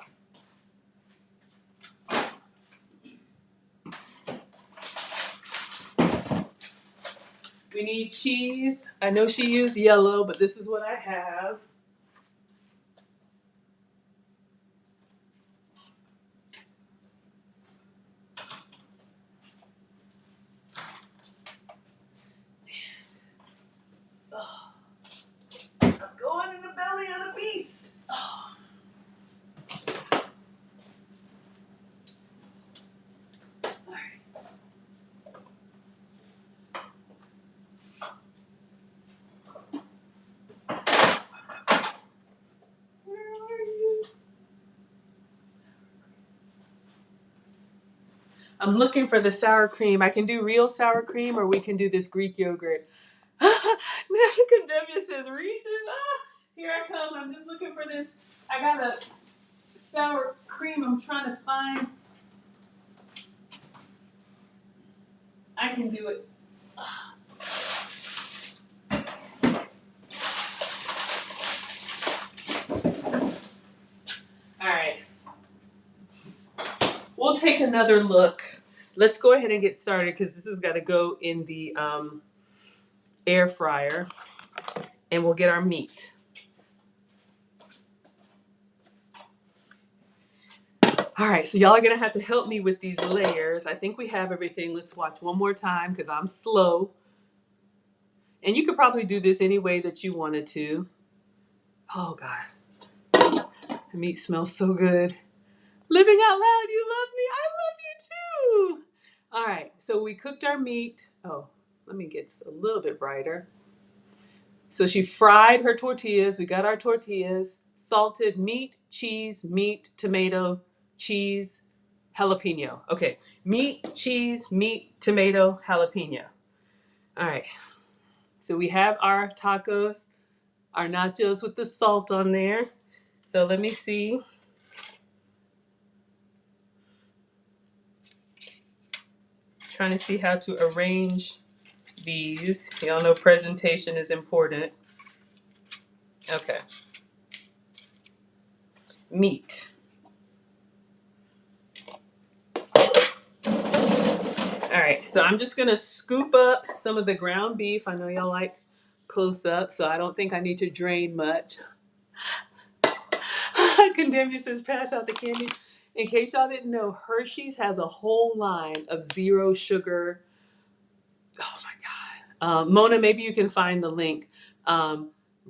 We need cheese. I know she used yellow, but this is what I have. Oh, I'm going in the belly of the beast. Oh. All right. Where are you? I'm looking for the sour cream. I can do real sour cream or we can do this Greek yogurt. Condemnia says Reese's. Ah, here I come. I'm just looking for this. I got a sour cream I'm trying to find. I can do it. All right. We'll take another look. Let's go ahead and get started because this has got to go in the air fryer and we'll get our meat. All right, so y'all are gonna have to help me with these layers. I think we have everything. Let's watch one more time because I'm slow. And you could probably do this any way that you wanted to. Oh God, the meat smells so good. Living out loud, you love me. I love you too. All right, so we cooked our meat. Oh, let me get a little bit brighter. So she fried her tortillas. We got our tortillas, salted meat, cheese, tomato, cheese, jalapeno. Okay, meat, cheese, tomato, jalapeno. All right, so we have our tacos, our nachos with the salt on there. So let me see. Trying to see how to arrange these. Y'all know presentation is important. Okay. Meat. All right, so I'm just gonna scoop up some of the ground beef. I know y'all like close up, so I don't think I need to drain much. Condemnia says pass out the candy. In case y'all didn't know, Hershey's has a whole line of zero sugar. Oh my God. Mona, maybe you can find the link.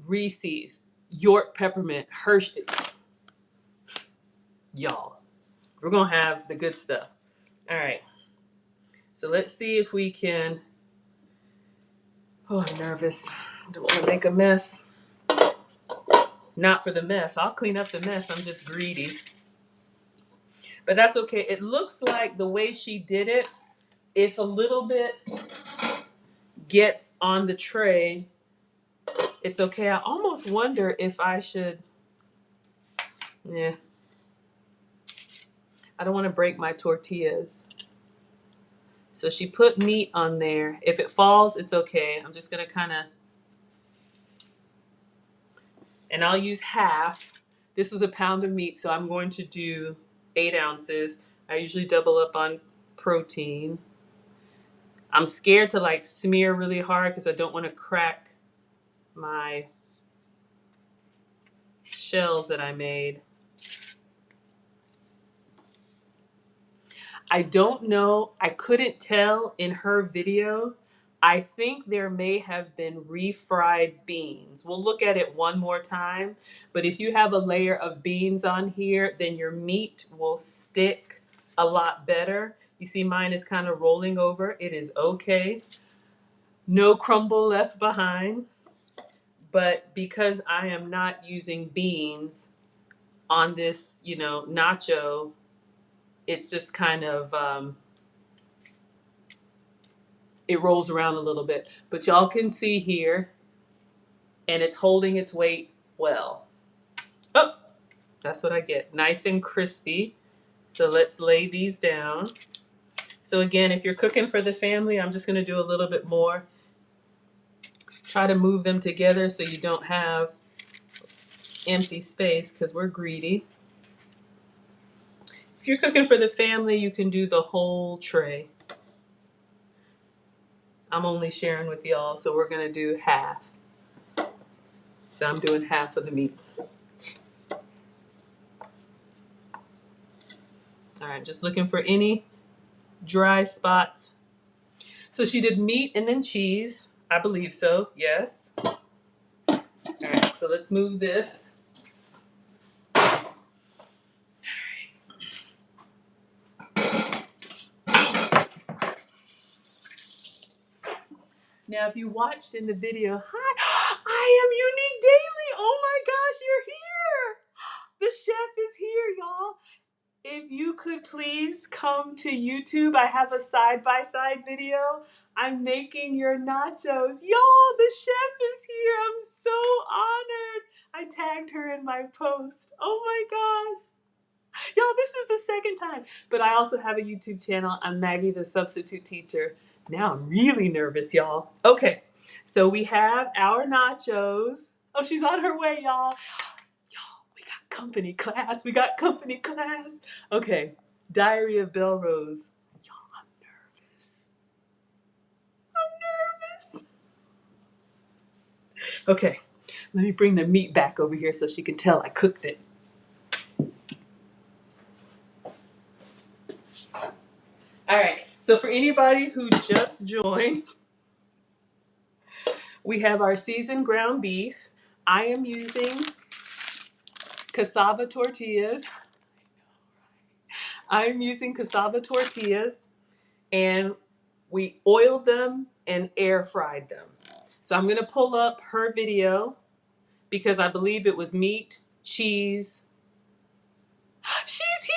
Reese's, York Peppermint, Hershey. Y'all, we're gonna have the good stuff. All right. So let's see if we can. Oh, I'm nervous. Don't want to make a mess. Not for the mess. I'll clean up the mess. I'm just greedy. But that's okay. It looks like the way she did it, if a little bit gets on the tray, it's okay. I almost wonder if I should. Yeah. I don't want to break my tortillas. So she put meat on there. If it falls, it's okay. I'm just going to kind of. And I'll use half. This was a pound of meat, so I'm going to do 8 ounces. I usually double up on protein. I'm scared to like smear really hard because I don't want to crack my shells that I made. I don't know. I couldn't tell in her video. I think there may have been refried beans. We'll look at it one more time. But if you have a layer of beans on here, then your meat will stick a lot better. You see mine is kind of rolling over. It is okay. No crumble left behind. But because I am not using beans on this, nacho, it's just kind of, it rolls around a little bit. But y'all can see here, and it's holding its weight well. Oh, that's what I get. Nice and crispy. So let's lay these down. So again, if you're cooking for the family, I'm just going to do a little bit more. Try to move them together so you don't have empty space because we're greedy. If you're cooking for the family, you can do the whole tray. I'm only sharing with y'all, so we're going to do half. So I'm doing half of the meat. All right, just looking for any dry spots. So she did meat and then cheese. I believe so, yes. All right, so let's move this. Now, if you watched in the video, hi, I am Unique Daily. Oh my gosh, you're here. The chef is here, y'all. If you could please come to YouTube, I have a side-by-side video. I'm making your nachos. Y'all, the chef is here. I'm so honored. I tagged her in my post. Oh my gosh. Y'all, this is the second time. But I also have a YouTube channel. I'm Maggie, the substitute teacher. Now I'm really nervous, y'all. Okay, so we have our nachos. Oh, she's on her way, y'all. Y'all, we got company class. We got company class. Okay, Diary of Belle Rose. Y'all, I'm nervous. I'm nervous. Okay, let me bring the meat back over here so she can tell I cooked it. So for anybody who just joined, we have our seasoned ground beef. I am using cassava tortillas. I'm using cassava tortillas, and we oiled them and air fried them. So I'm going to pull up her video because I believe it was meat, cheese. She's here!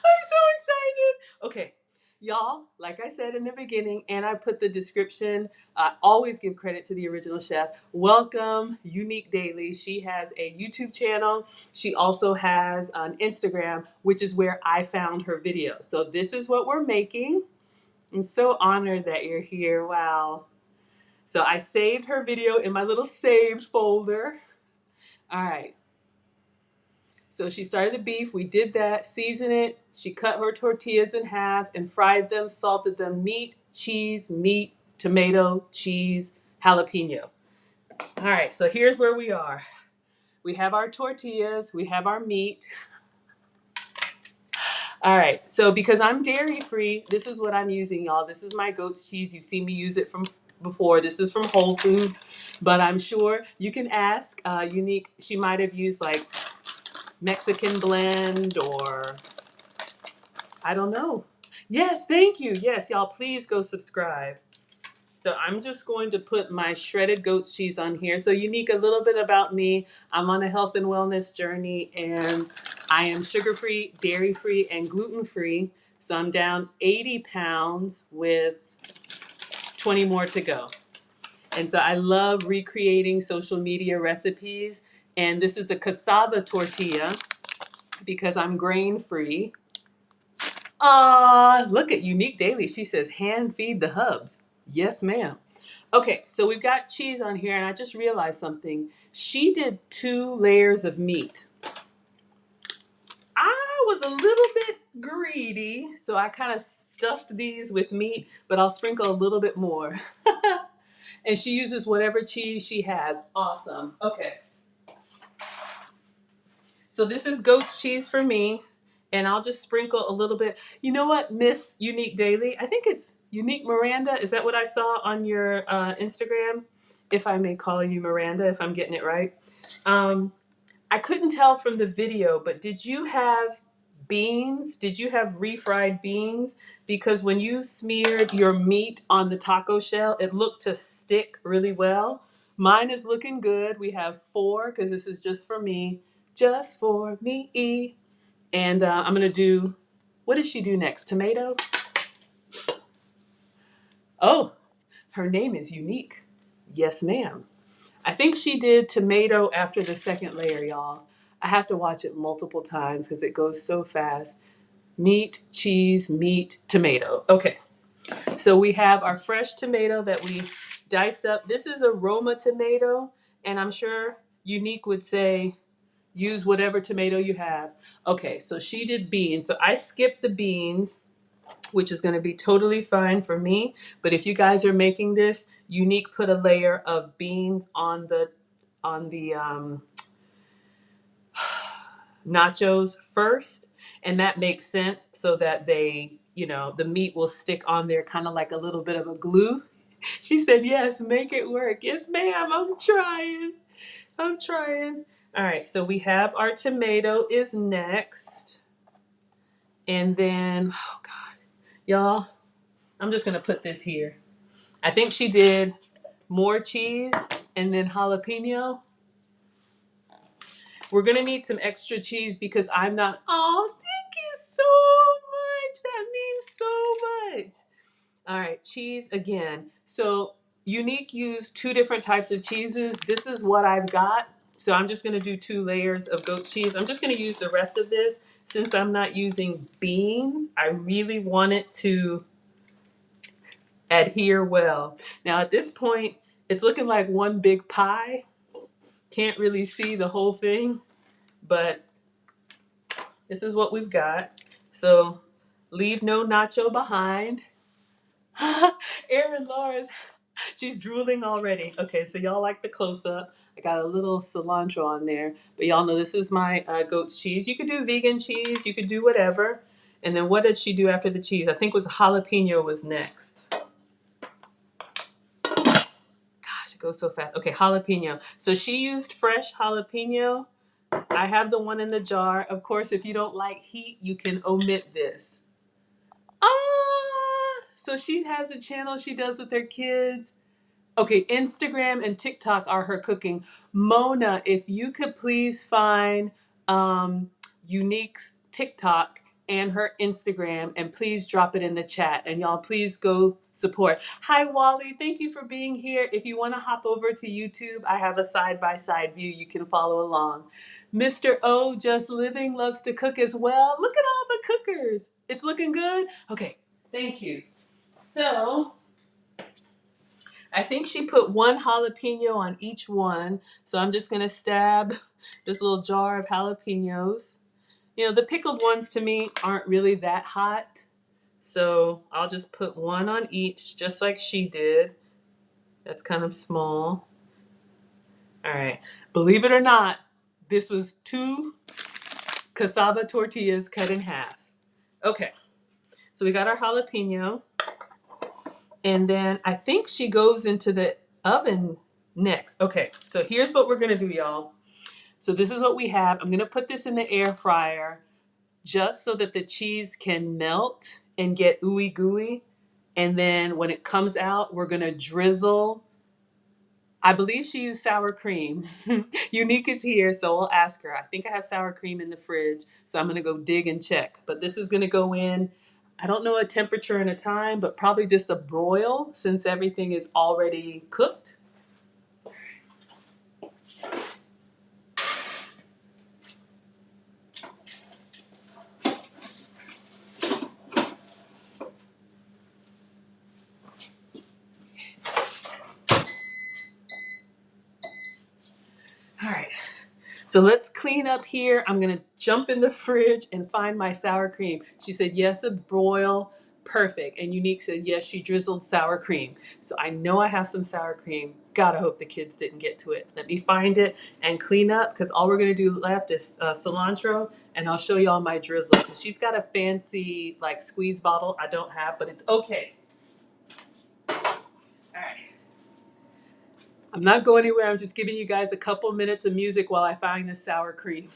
I'm so excited. Okay, y'all, like I said in the beginning, and I put the description, I always give credit to the original chef. Welcome, Unique Daily. She has a YouTube channel. She also has an Instagram, which is where I found her video. So this is what we're making. I'm so honored that you're here. Wow. So I saved her video in my little saved folder. All right. So she started the beef. We did that, seasoned it. She cut her tortillas in half and fried them, salted them, meat, tomato, cheese, jalapeno. All right, so here's where we are. We have our tortillas, we have our meat. All right, so because I'm dairy free, this is what I'm using, y'all. This is my goat's cheese. You've seen me use it from before. This is from Whole Foods, but I'm sure you can ask Unique. She might have used like Mexican blend or I don't know. Yes, thank you. Yes, y'all, please go subscribe. So I'm just going to put my shredded goat's cheese on here. So Unique, a little bit about me. I'm on a health and wellness journey, and I am sugar-free, dairy-free, and gluten-free. So I'm down 80 pounds with 20 more to go. And so I love recreating social media recipes. And this is a cassava tortilla because I'm grain-free. Look at Unique Daily. She says, hand feed the hubs. Yes, ma'am. Okay, so we've got cheese on here, and I just realized something. She did 2 layers of meat. I was a little bit greedy, so I kind of stuffed these with meat, but I'll sprinkle a little bit more. And she uses whatever cheese she has. Awesome. Okay. So this is goat's cheese for me, and I'll just sprinkle a little bit. You know what, Miss Unique Daily? I think it's Unique Miranda. Is that what I saw on your Instagram? If I may call you Miranda, if I'm getting it right. I couldn't tell from the video, but did you have beans? Did you have refried beans? Because when you smeared your meat on the taco shell, it looked to stick really well. Mine is looking good. We have 4 because this is just for me. Just for me. And I'm going to do, what does she do next? Tomato? Oh, her name is Unique. Yes, ma'am. I think she did tomato after the second layer, y'all. I have to watch it multiple times because it goes so fast. Meat, cheese, meat, tomato. Okay, so we have our fresh tomato that we diced up. This is a Roma tomato, and I'm sure Unique would say, use whatever tomato you have. Okay, so she did beans. So I skipped the beans, which is going to be totally fine for me. But if you guys are making this, Unique put a layer of beans on the nachos first, and that makes sense so that they, the meat will stick on there kind of like a little bit of a glue. She said, yes, make it work. Yes, ma'am, I'm trying. I'm trying. All right, so we have our tomato is next. And then, oh God, y'all, I'm just going to put this here. I think she did more cheese and then jalapeno. We're going to need some extra cheese because I'm not, oh, thank you so much. That means so much. All right, cheese again. So Unique used 2 different types of cheeses. This is what I've got. So I'm just going to do 2 layers of goat's cheese. I'm just going to use the rest of this since I'm not using beans. I really want it to adhere well. Now at this point, it's looking like one big pie. Can't really see the whole thing, but this is what we've got. So leave no nacho behind. Aaron Lawrence, She's drooling already. Okay, so y'all like the close up. I got a little cilantro on there, but y'all know this is my goat's cheese. You could do vegan cheese, you could do whatever. And then what did she do after the cheese? I think it was jalapeno was next. Gosh, it goes so fast. Okay, jalapeno. So she used fresh jalapeno. I have the one in the jar. Of course, if you don't like heat, you can omit this. So she has a channel she does with her kids. Okay, Instagram and TikTok are her cooking. Mona, if you could please find Unique's TikTok and her Instagram and please drop it in the chat. And y'all, please go support. Hi, Wally. Thank you for being here. If you want to hop over to YouTube, I have a side-by-side view. You can follow along. Mr. O, Just Living, loves to cook as well. Look at all the cookers. It's looking good? Okay, thank you. So I think she put one jalapeno on each one. So I'm just going to stab this little jar of jalapenos. You know, the pickled ones to me aren't really that hot. So I'll just put one on each, just like she did. That's kind of small. All right. Believe it or not, this was 2 cassava tortillas cut in half. Okay. So we got our jalapeno. And then I think she goes into the oven next. Okay, so here's what we're gonna do, y'all. So this is what we have. I'm gonna put this in the air fryer just so that the cheese can melt and get ooey gooey. And then when it comes out, we're gonna drizzle. I believe she used sour cream. Unique is here, so we'll ask her. I think I have sour cream in the fridge, so I'm gonna go dig and check. But this is gonna go in, I don't know a temperature and a time, but probably just a broil since everything is already cooked. All right, so let's clean up here. I'm gonna jump in the fridge and find my sour cream. She said, yes, a broil, perfect. And Unique said, yes, she drizzled sour cream. So I know I have some sour cream. God, I hope the kids didn't get to it. Let me find it and clean up because all we're gonna do left is cilantro and I'll show y'all my drizzle. She's got a fancy like squeeze bottle I don't have, but it's okay. All right. I'm not going anywhere. I'm just giving you guys a couple minutes of music while I find the sour cream.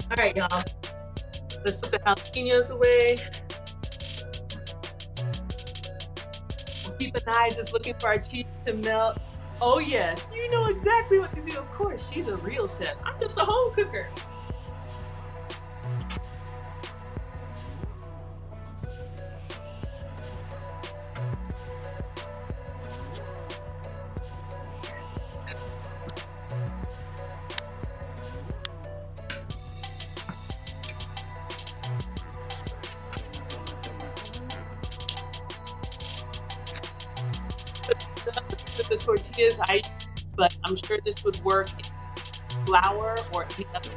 All right, y'all. Let's put the jalapenos away. We'll keep an eye just looking for our cheese to melt. Oh, yes. You know exactly what to do. Of course, she's a real chef. I'm just a home cooker. With the tortillas, but I'm sure this would work in flour or any other.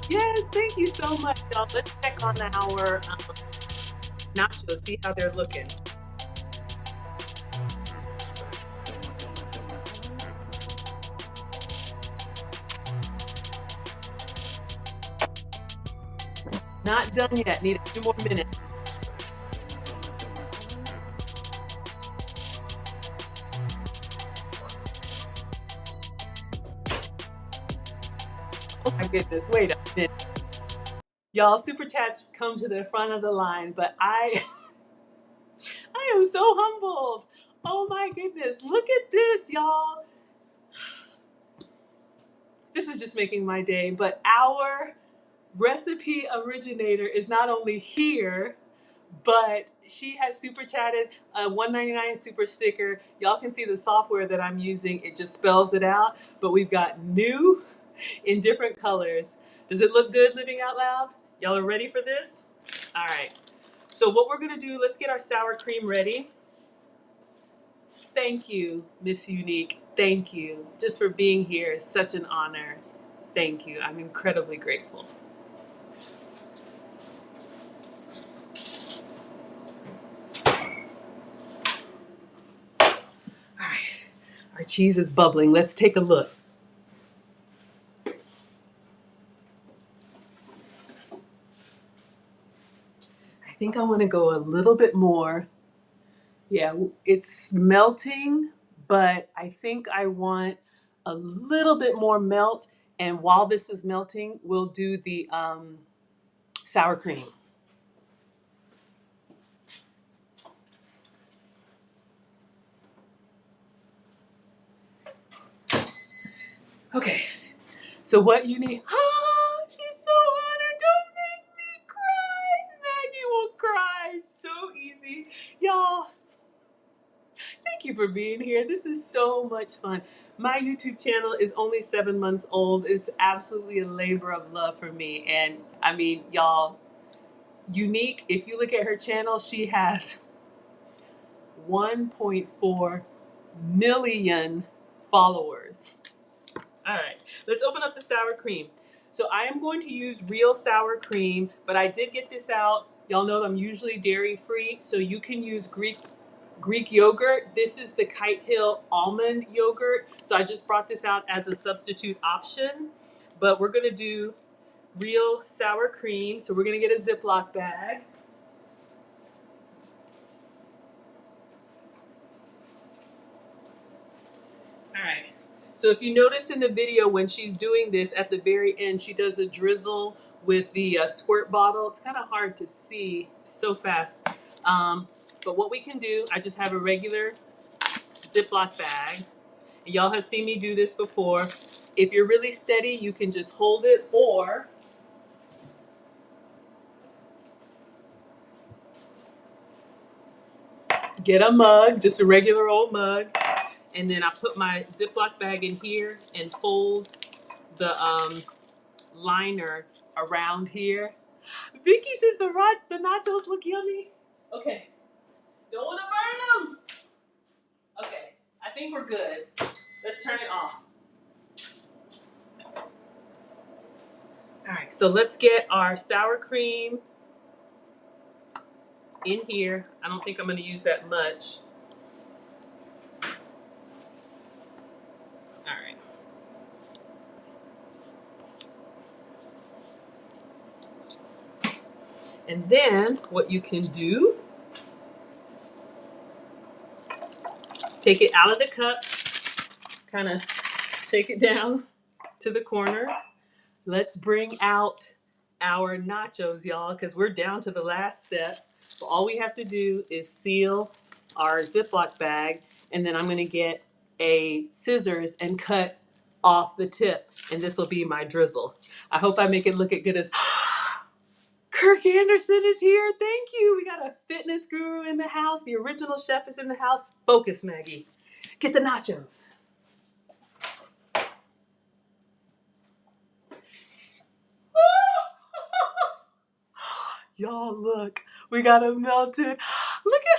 Yes, thank you so much, y'all. Let's check on our nachos, see how they're looking. Not done yet. Need a few more minutes. Oh my goodness, wait a minute. Y'all, super chats come to the front of the line, but I am so humbled. Oh my goodness. Look at this, y'all. This is just making my day. But our recipe originator is not only here, but she has super chatted a $1.99 super sticker. Y'all can see the software that I'm using. It just spells it out. But we've got new in different colors. Does it look good living out loud? Y'all are ready for this? All right. So what we're gonna do, let's get our sour cream ready. Thank you, Miss Unique. Thank you. Just for being here. It's such an honor. Thank you. I'm incredibly grateful. All right. Our cheese is bubbling. Let's take a look. I think I want to go a little bit more. Yeah, it's melting, but I think I want a little bit more melt. And while this is melting, we'll do the sour cream. Okay, so what you need, she's so honored, don't make me cry. Maggie will cry, so easy. Y'all, thank you for being here. This is so much fun. My YouTube channel is only 7 months old. It's absolutely a labor of love for me. And I mean, y'all, Unique, if you look at her channel, she has 1.4 million followers. All right, let's open up the sour cream. So I am going to use real sour cream, but I did get this out. Y'all know I'm usually dairy free, so you can use Greek yogurt. This is the Kite Hill almond yogurt. So I just brought this out as a substitute option, but we're gonna do real sour cream. So we're gonna get a Ziploc bag. All right. So if you notice in the video when she's doing this at the very end, she does a drizzle with the squirt bottle. It's kind of hard to see so fast. But what we can do, I just have a regular Ziploc bag. Y'all have seen me do this before. If you're really steady, you can just hold it, or get a mug, just a regular old mug. And then I put my Ziploc bag in here and fold the liner around here. Vicky says the nachos look yummy. Okay, don't want to burn them. Okay, I think we're good. Let's turn it off. All right, so let's get our sour cream in here. I don't think I'm going to use that much. All right. And then what you can do, take it out of the cup, kind of shake it down to the corners. Let's bring out our nachos, y'all, because we're down to the last step. So all we have to do is seal our Ziploc bag, and then I'm going to get a scissors and cut off the tip, and this will be my drizzle. I hope I make it look as good as Kirk Anderson is here. Thank you. We got a fitness guru in the house. The original chef is in the house. Focus, Maggie. Get the nachos. Y'all, look, we got a melted. Look at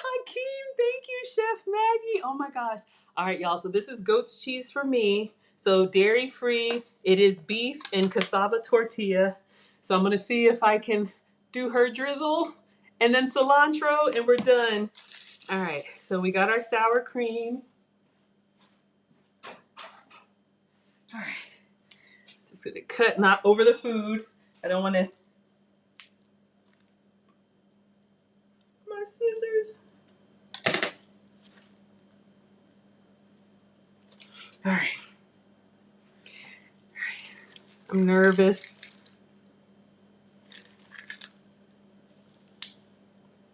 Hakeem. Thank you, Chef Maggie. Oh my gosh. All right, y'all. So this is goat's cheese for me. So dairy free. It is beef and cassava tortilla. So I'm going to see if I can do her drizzle and then cilantro, and we're done. All right. So we got our sour cream. All right. Just going to cut not over the food. I don't want to. My scissors. All right. I'm nervous.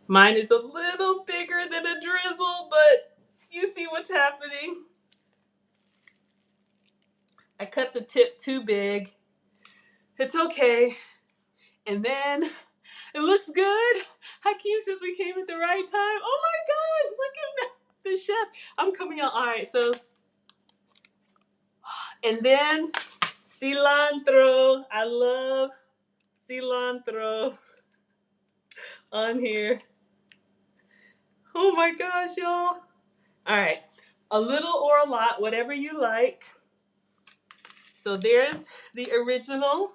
Mine is a little bigger see what's happening. I cut the tip too big. It's okay. And then it looks good. Hakeem says we came at the right time. Oh my gosh, look at the chef. I'm coming out. All right, so, and then cilantro. I love cilantro on here. Oh my gosh, y'all. All right, a little or a lot, whatever you like. So there's the original.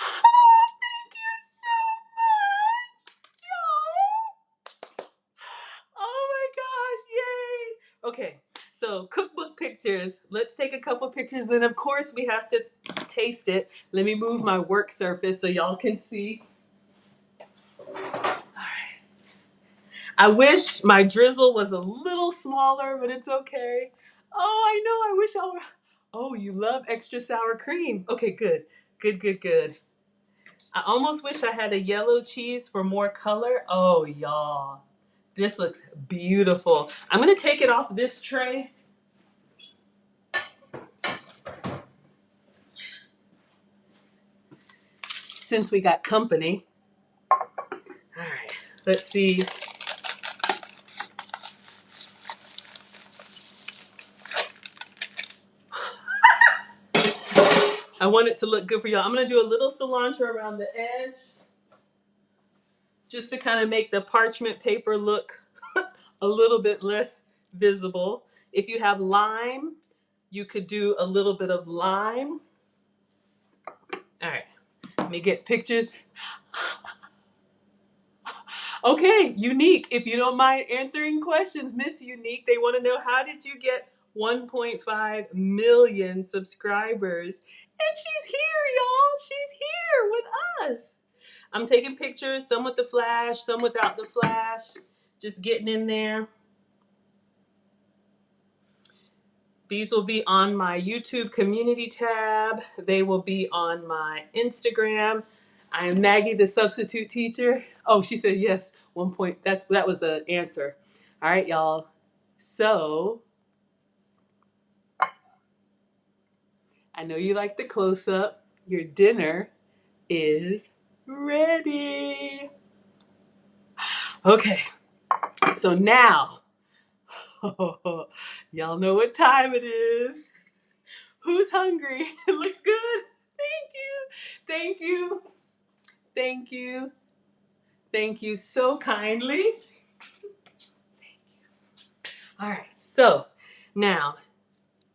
Oh, thank you so much. Yo. Oh my gosh, yay. Okay, so cookbook pictures. Let's take a couple pictures. Then, of course, we have to taste it. Let me move my work surface so y'all can see. I wish my drizzle was a little smaller, but it's okay. Oh, I know. I wish I were. Oh, you love extra sour cream. Okay, good. Good, good, good. I almost wish I had a yellow cheese for more color. Oh, y'all. This looks beautiful. I'm going to take it off this tray. Since we got company. All right. Let's see. I want it to look good for y'all. I'm going to do a little cilantro around the edge, just to kind of make the parchment paper look a little bit less visible. If you have lime, you could do a little bit of lime. All right. Let me get pictures. Okay, Unique, if you don't mind answering questions, Miss Unique, they want to know, how did you get 1.5 million subscribers? And she's here, y'all. She's here with us. I'm taking pictures, some with the flash, some without the flash. Just getting in there. These will be on my YouTube community tab. They will be on my Instagram. I am Maggie, the substitute teacher. Oh, she said yes. 1 point. That was the answer. All right, y'all. So I know you like the close up. Your dinner is ready. Okay. So now, y'all know what time it is. Who's hungry? It looks good. Thank you. Thank you. Thank you. Thank you so kindly. All right, so now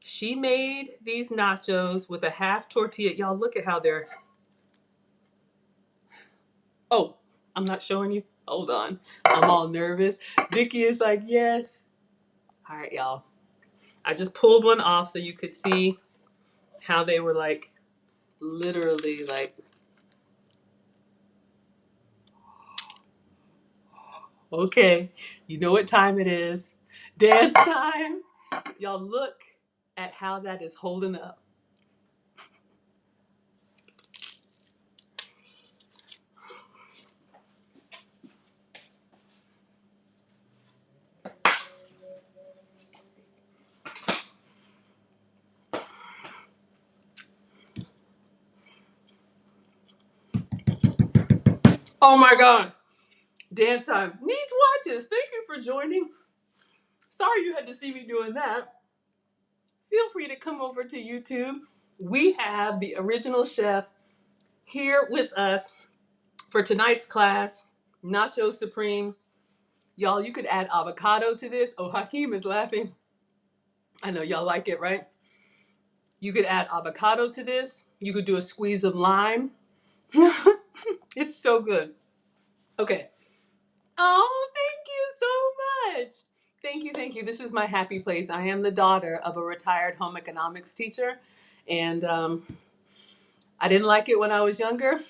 she made these nachos with a half tortilla. Y'all look at how they're. Oh, I'm not showing you. Hold on. I'm all nervous. Vicky is like, yes. All right, y'all. I just pulled one off so you could see how they were like, literally like. Okay, you know what time it is. Dance time. Y'all look at how that is holding up. Oh my God. Dance time. Needs watches. Thank you for joining. Sorry you had to see me doing that. Feel free to come over to YouTube. We have the original chef here with us for tonight's class, Nachos Supreme. Y'all, you could add avocado to this. Oh, Hakeem is laughing. I know y'all like it, right? You could add avocado to this. You could do a squeeze of lime. It's so good. Okay. Oh, thank you so much. Thank you, thank you. This is my happy place. I am the daughter of a retired home economics teacher, and I didn't like it when I was younger.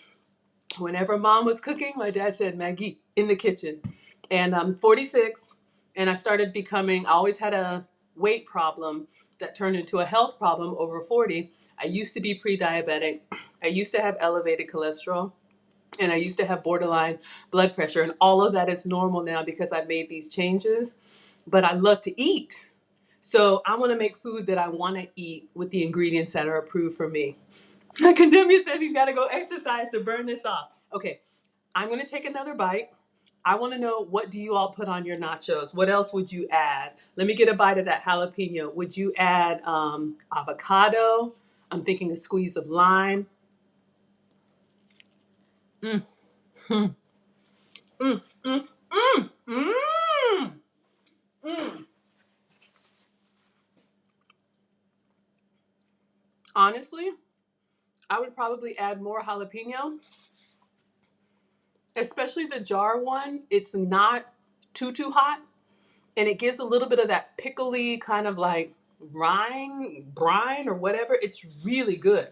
Whenever mom was cooking, my dad said, Maggie, in the kitchen. And I'm 46, and I started becoming, I always had a weight problem that turned into a health problem over 40. I used to be pre-diabetic. I used to have elevated cholesterol. And I used to have borderline blood pressure. And all of that is normal now because I've made these changes. but I love to eat. So I want to make food that I want to eat with the ingredients that are approved for me. Condemnia says he's got to go exercise to burn this off. Okay, I'm going to take another bite. I want to know, what do you all put on your nachos? What else would you add? Let me get a bite of that jalapeno. Would you add avocado? I'm thinking a squeeze of lime. Mm, mm, mm, mm, mm, mm, mm. Honestly, I would probably add more jalapeno, especially the jar one. It's not too hot, and it gives a little bit of that pickly kind of like brine or whatever. It's really good.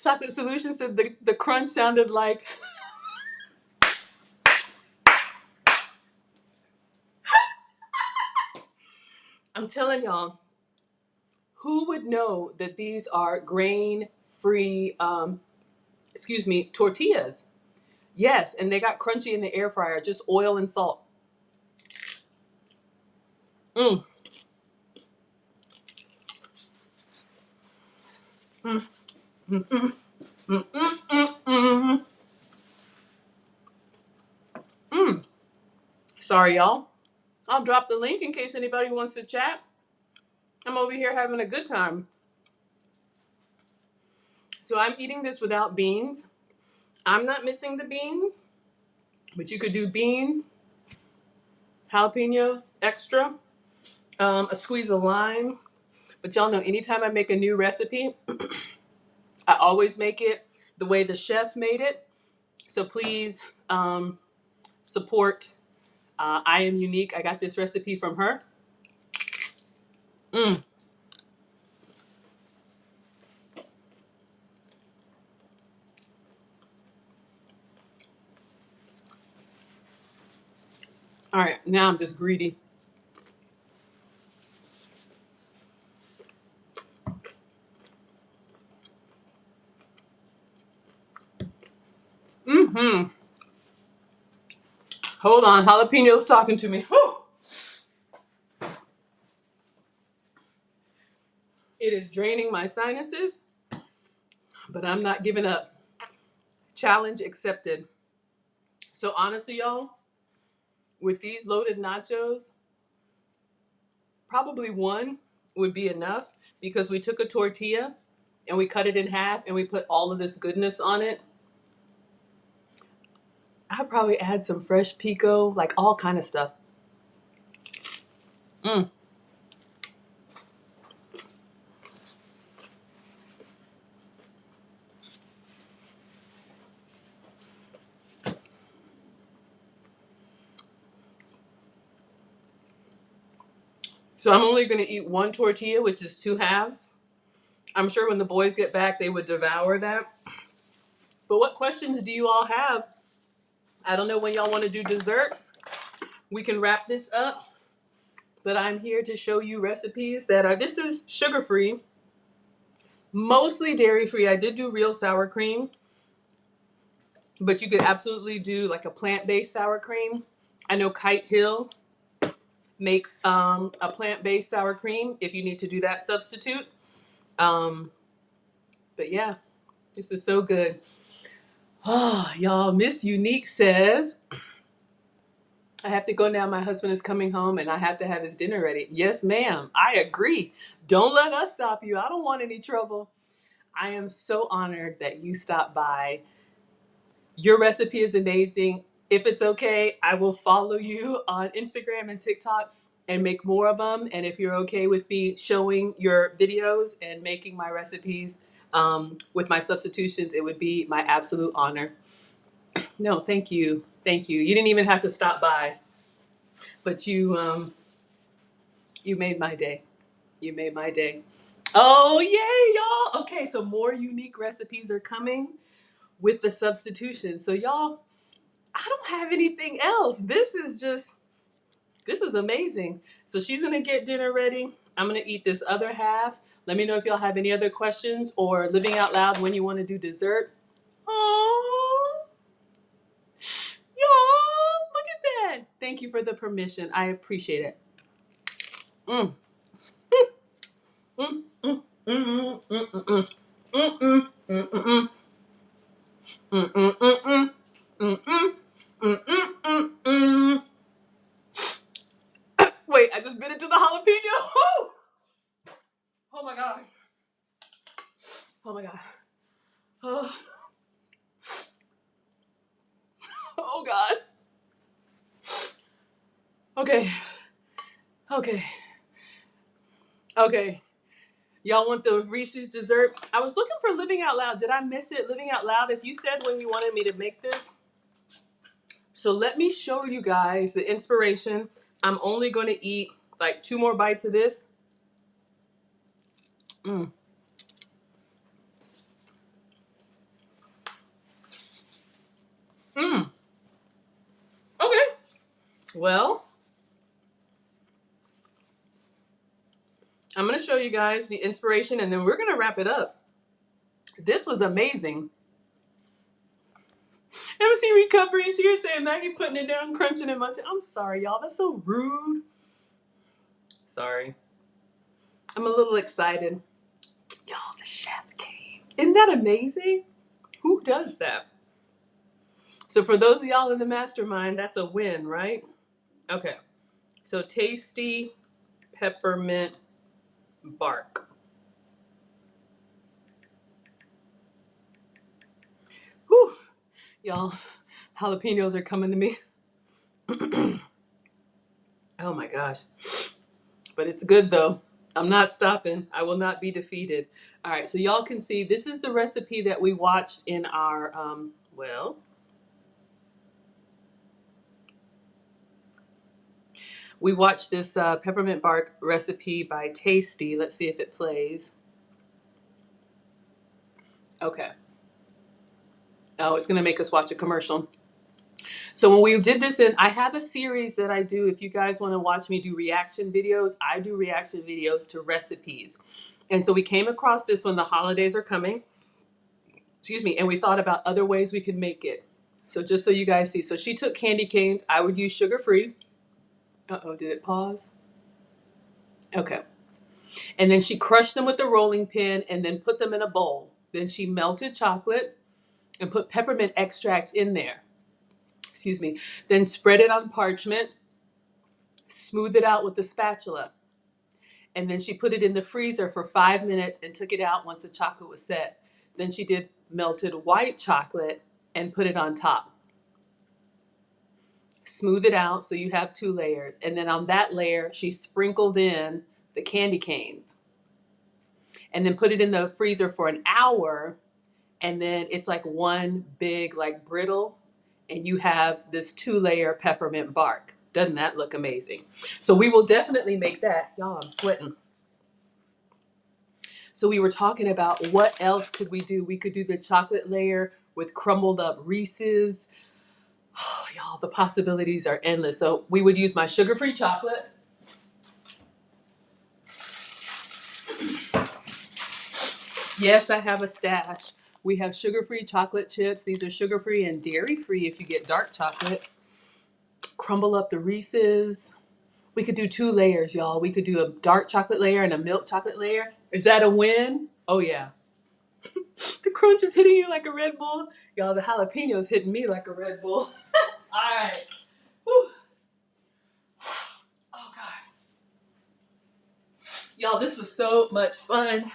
Chocolate Solution said the crunch sounded like I'm telling y'all, who would know that these are grain-free, tortillas? Yes, and they got crunchy in the air fryer, just oil and salt. Mm, mm, mm, mm, mm, mm, mm, mm, mm. Sorry, y'all. I'll drop the link in case anybody wants to chat. I'm over here having a good time. So I'm eating this without beans. I'm not missing the beans, but you could do beans, jalapenos, extra, a squeeze of lime. But y'all know, anytime I make a new recipe, I always make it the way the chef made it. So please support I Am Unique. I got this recipe from her. Mm. All right, now I'm just greedy. Mm-hmm. Hold on, jalapeno's talking to me. Whew. It is draining my sinuses, but I'm not giving up. Challenge accepted. So honestly, y'all, with these loaded nachos, probably one would be enough because we took a tortilla and we cut it in half and we put all of this goodness on it. I'd probably add some fresh pico, like all kind of stuff. Mm. So I'm only going to eat one tortilla, which is two halves. I'm sure when the boys get back, they would devour that. But what questions do you all have? I don't know when y'all want to do dessert. We can wrap this up. But I'm here to show you recipes that are, this is sugar-free, mostly dairy-free. I did do real sour cream, but you could absolutely do like a plant-based sour cream. I know Kite Hill makes a plant-based sour cream if you need to do that substitute. Um, but yeah, this is so good. Oh, y'all, Miss Unique says, I have to go now. My husband is coming home and I have to have his dinner ready. Yes, ma'am. I agree. Don't let us stop you. I don't want any trouble. I am so honored that you stopped by. Your recipe is amazing. If it's okay, I will follow you on Instagram and TikTok and make more of them. And if you're okay with me showing your videos and making my recipes with my substitutions, it would be my absolute honor. No, thank you. Thank you. You didn't even have to stop by, but you made my day. You made my day. Oh, yay, y'all. Okay, so more unique recipes are coming with the substitution. So y'all, I don't have anything else. This is amazing. So she's gonna get dinner ready. I'm gonna eat this other half. Let me know if y'all have any other questions or living out loud when you want to do dessert. Oh, y'all, look at Thank you for the permission. I appreciate it. Mm. Mm, mm, mm, mm, mm, mm, mm, mm, mm, mm, mm, mm, mm, mm, mm, mm. Wait, I just bit into the jalapeno. Oh my god. Oh my god. Oh, oh god. Okay. Okay. Okay. Y'all want the Reese's dessert? I was looking for Living Out Loud. Did I miss it? Living Out Loud. If you said when you wanted me to make this. So let me show you guys the inspiration. I'm only going to eat like 2 more bites of this. Mm. Mm. Okay. Well, I'm going to show you guys the inspiration and then we're going to wrap it up. This was amazing. Ever seen Recoveries here saying Maggie putting it down, crunching it, munching? I'm sorry, y'all. That's so rude. Sorry. I'm a little excited. Y'all, the chef came. Isn't that amazing? Who does that? So for those of y'all in the mastermind, that's a win, right? Okay. So tasty peppermint bark. Whew. Y'all, jalapenos are coming to me. Oh my gosh. But it's good though. I'm not stopping. I will not be defeated. All right, so y'all can see this is the recipe that we watched in our, we watched this peppermint bark recipe by Tasty. Let's see if it plays. Okay. Oh, it's going to make us watch a commercial. So when we did this I have a series that I do. If you guys want to watch me do reaction videos, I do reaction videos to recipes. And so we came across this when the holidays are coming. Excuse me. And we thought about other ways we could make it. So just so you guys see. So she took candy canes. I would use sugar-free. Uh-oh, did it pause? Okay. And then she crushed them with the rolling pin and then put them in a bowl. Then she melted chocolate and put peppermint extract in there. Excuse me. Then spread it on parchment, smooth it out with the spatula. And then she put it in the freezer for 5 minutes and took it out once the chocolate was set. Then she did melted white chocolate and put it on top. Smooth it out so you have 2 layers. And then on that layer, she sprinkled in the candy canes. And then put it in the freezer for an hour. And then it's like one big like brittle. And you have this 2-layer peppermint bark. Doesn't that look amazing? So we will definitely make that. Y'all, I'm sweating. So we were talking about what else could we do? We could do the chocolate layer with crumbled up Reese's. Oh, y'all, the possibilities are endless. So we would use my sugar-free chocolate. Yes, I have a stash. We have sugar-free chocolate chips. These are sugar-free and dairy-free if you get dark chocolate. Crumble up the Reese's. We could do 2 layers, y'all. We could do a dark chocolate layer and a milk chocolate layer. Is that a win? Oh, yeah. The crunch is hitting you like a Red Bull. Y'all, the jalapenos hitting me like a Red Bull. All right. Whew. Oh, God. Y'all, this was so much fun.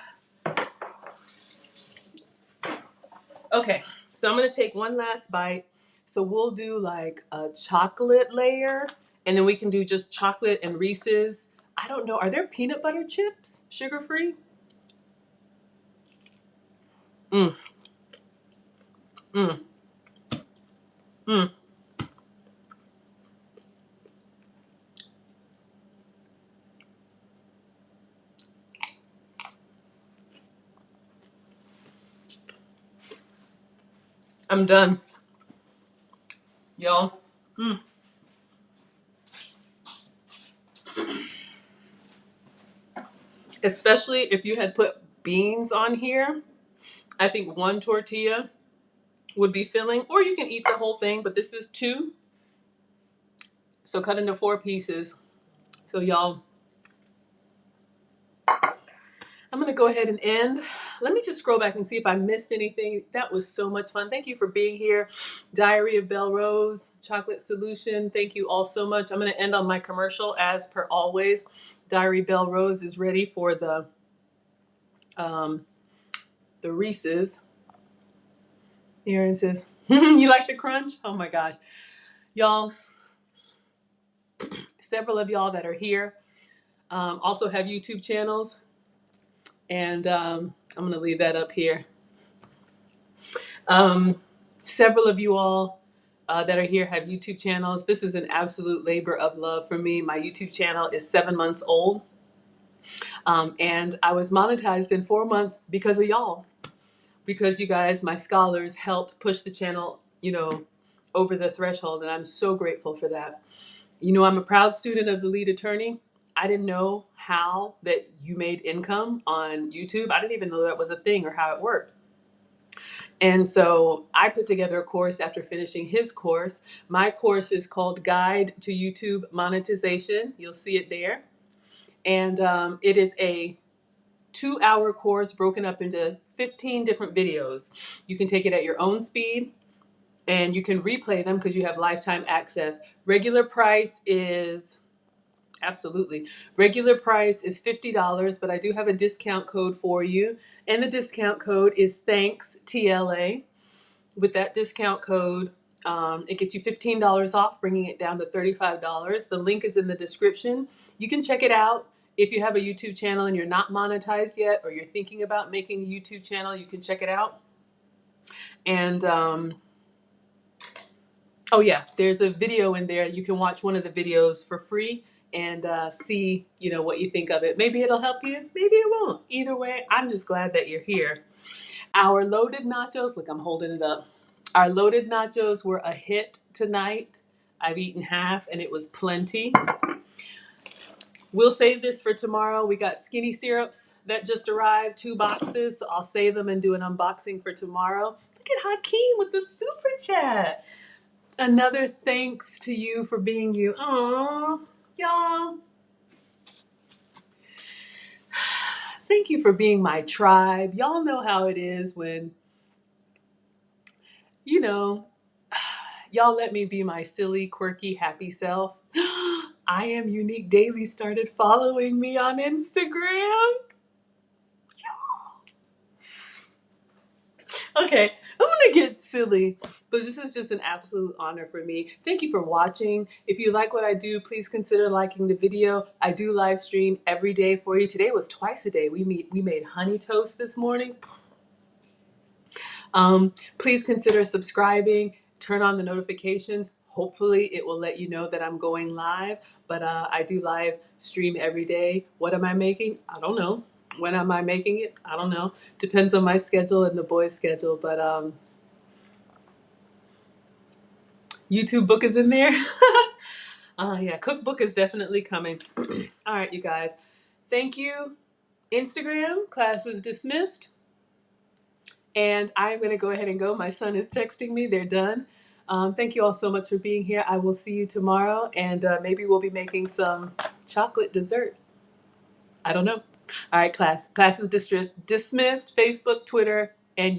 Okay, so I'm going to take one last bite. So we'll do like a chocolate layer, and then we can do just chocolate and Reese's. I don't know. Are there peanut butter chips, sugar-free? Mm, mm, mm. I'm done, y'all. Mm. Especially if you had put beans on here. I think 1 tortilla would be filling, or you can eat the whole thing, but this is 2. So cut into 4 pieces. So y'all, I'm going to go ahead and end. Let me just scroll back and see if I missed anything. That was so much fun. Thank you for being here. Diary of Belle Rose, Chocolate Solution. Thank you all so much. I'm going to end on my commercial as per always. Diary Belle Rose is ready for the Reese's. Aaron says, you like the crunch? Oh my gosh. Y'all, several of y'all that are here also have YouTube channels. And I'm going to leave that up here. Several of you all that are here have YouTube channels. This is an absolute labor of love for me. My YouTube channel is 7 months old. And I was monetized in 4 months because of y'all. Because you guys, my scholars, helped push the channel, over the threshold. And I'm so grateful for that. I'm a proud student of the lead attorney. I didn't know how that you made income on YouTube. I didn't even know that was a thing or how it worked. And so I put together a course after finishing his course. My course is called Guide to YouTube Monetization. You'll see it there. And it is a 2-hour course broken up into 15 different videos. You can take it at your own speed and you can replay them because you have lifetime access. Regular price is $50, but I do have a discount code for you. And the discount code is THANKS, TLA. With that discount code, it gets you $15 off, bringing it down to $35. The link is in the description. You can check it out. If you have a YouTube channel and you're not monetized yet, or you're thinking about making a YouTube channel, you can check it out. And oh yeah, there's a video in there. You can watch one of the videos for free and see, what you think of it. Maybe it'll help you. Maybe it won't. Either way, I'm just glad that you're here. Our loaded nachos, look, I'm holding it up. Our loaded nachos were a hit tonight. I've eaten half and it was plenty. We'll save this for tomorrow. We got skinny syrups that just arrived, 2 boxes. So I'll save them and do an unboxing for tomorrow. Look at Hakeem with the super chat. Another thanks to you for being you. Aww, y'all. Thank you for being my tribe. Y'all know how it is when, y'all let me be my silly, quirky, happy self. I Am Unique Daily started following me on Instagram. Okay, I'm gonna get silly, but this is just an absolute honor for me. Thank you for watching. If you like what I do, please consider liking the video. I do live stream every day for you. Today was twice a day. We made honey toast this morning. Please consider subscribing, turn on the notifications. Hopefully it will let you know that I'm going live, but I do live stream every day. What am I making? I don't know. When am I making it? I don't know. Depends on my schedule and the boys' schedule, but YouTube book is in there. Yeah, cookbook is definitely coming. All right, you guys. Thank you. Instagram, class is dismissed. And I'm going to go ahead and go. My son is texting me. They're done. Thank you all so much for being here. I will see you tomorrow, and maybe we'll be making some chocolate dessert. I don't know. All right, class. Class is dismissed. Facebook, Twitter,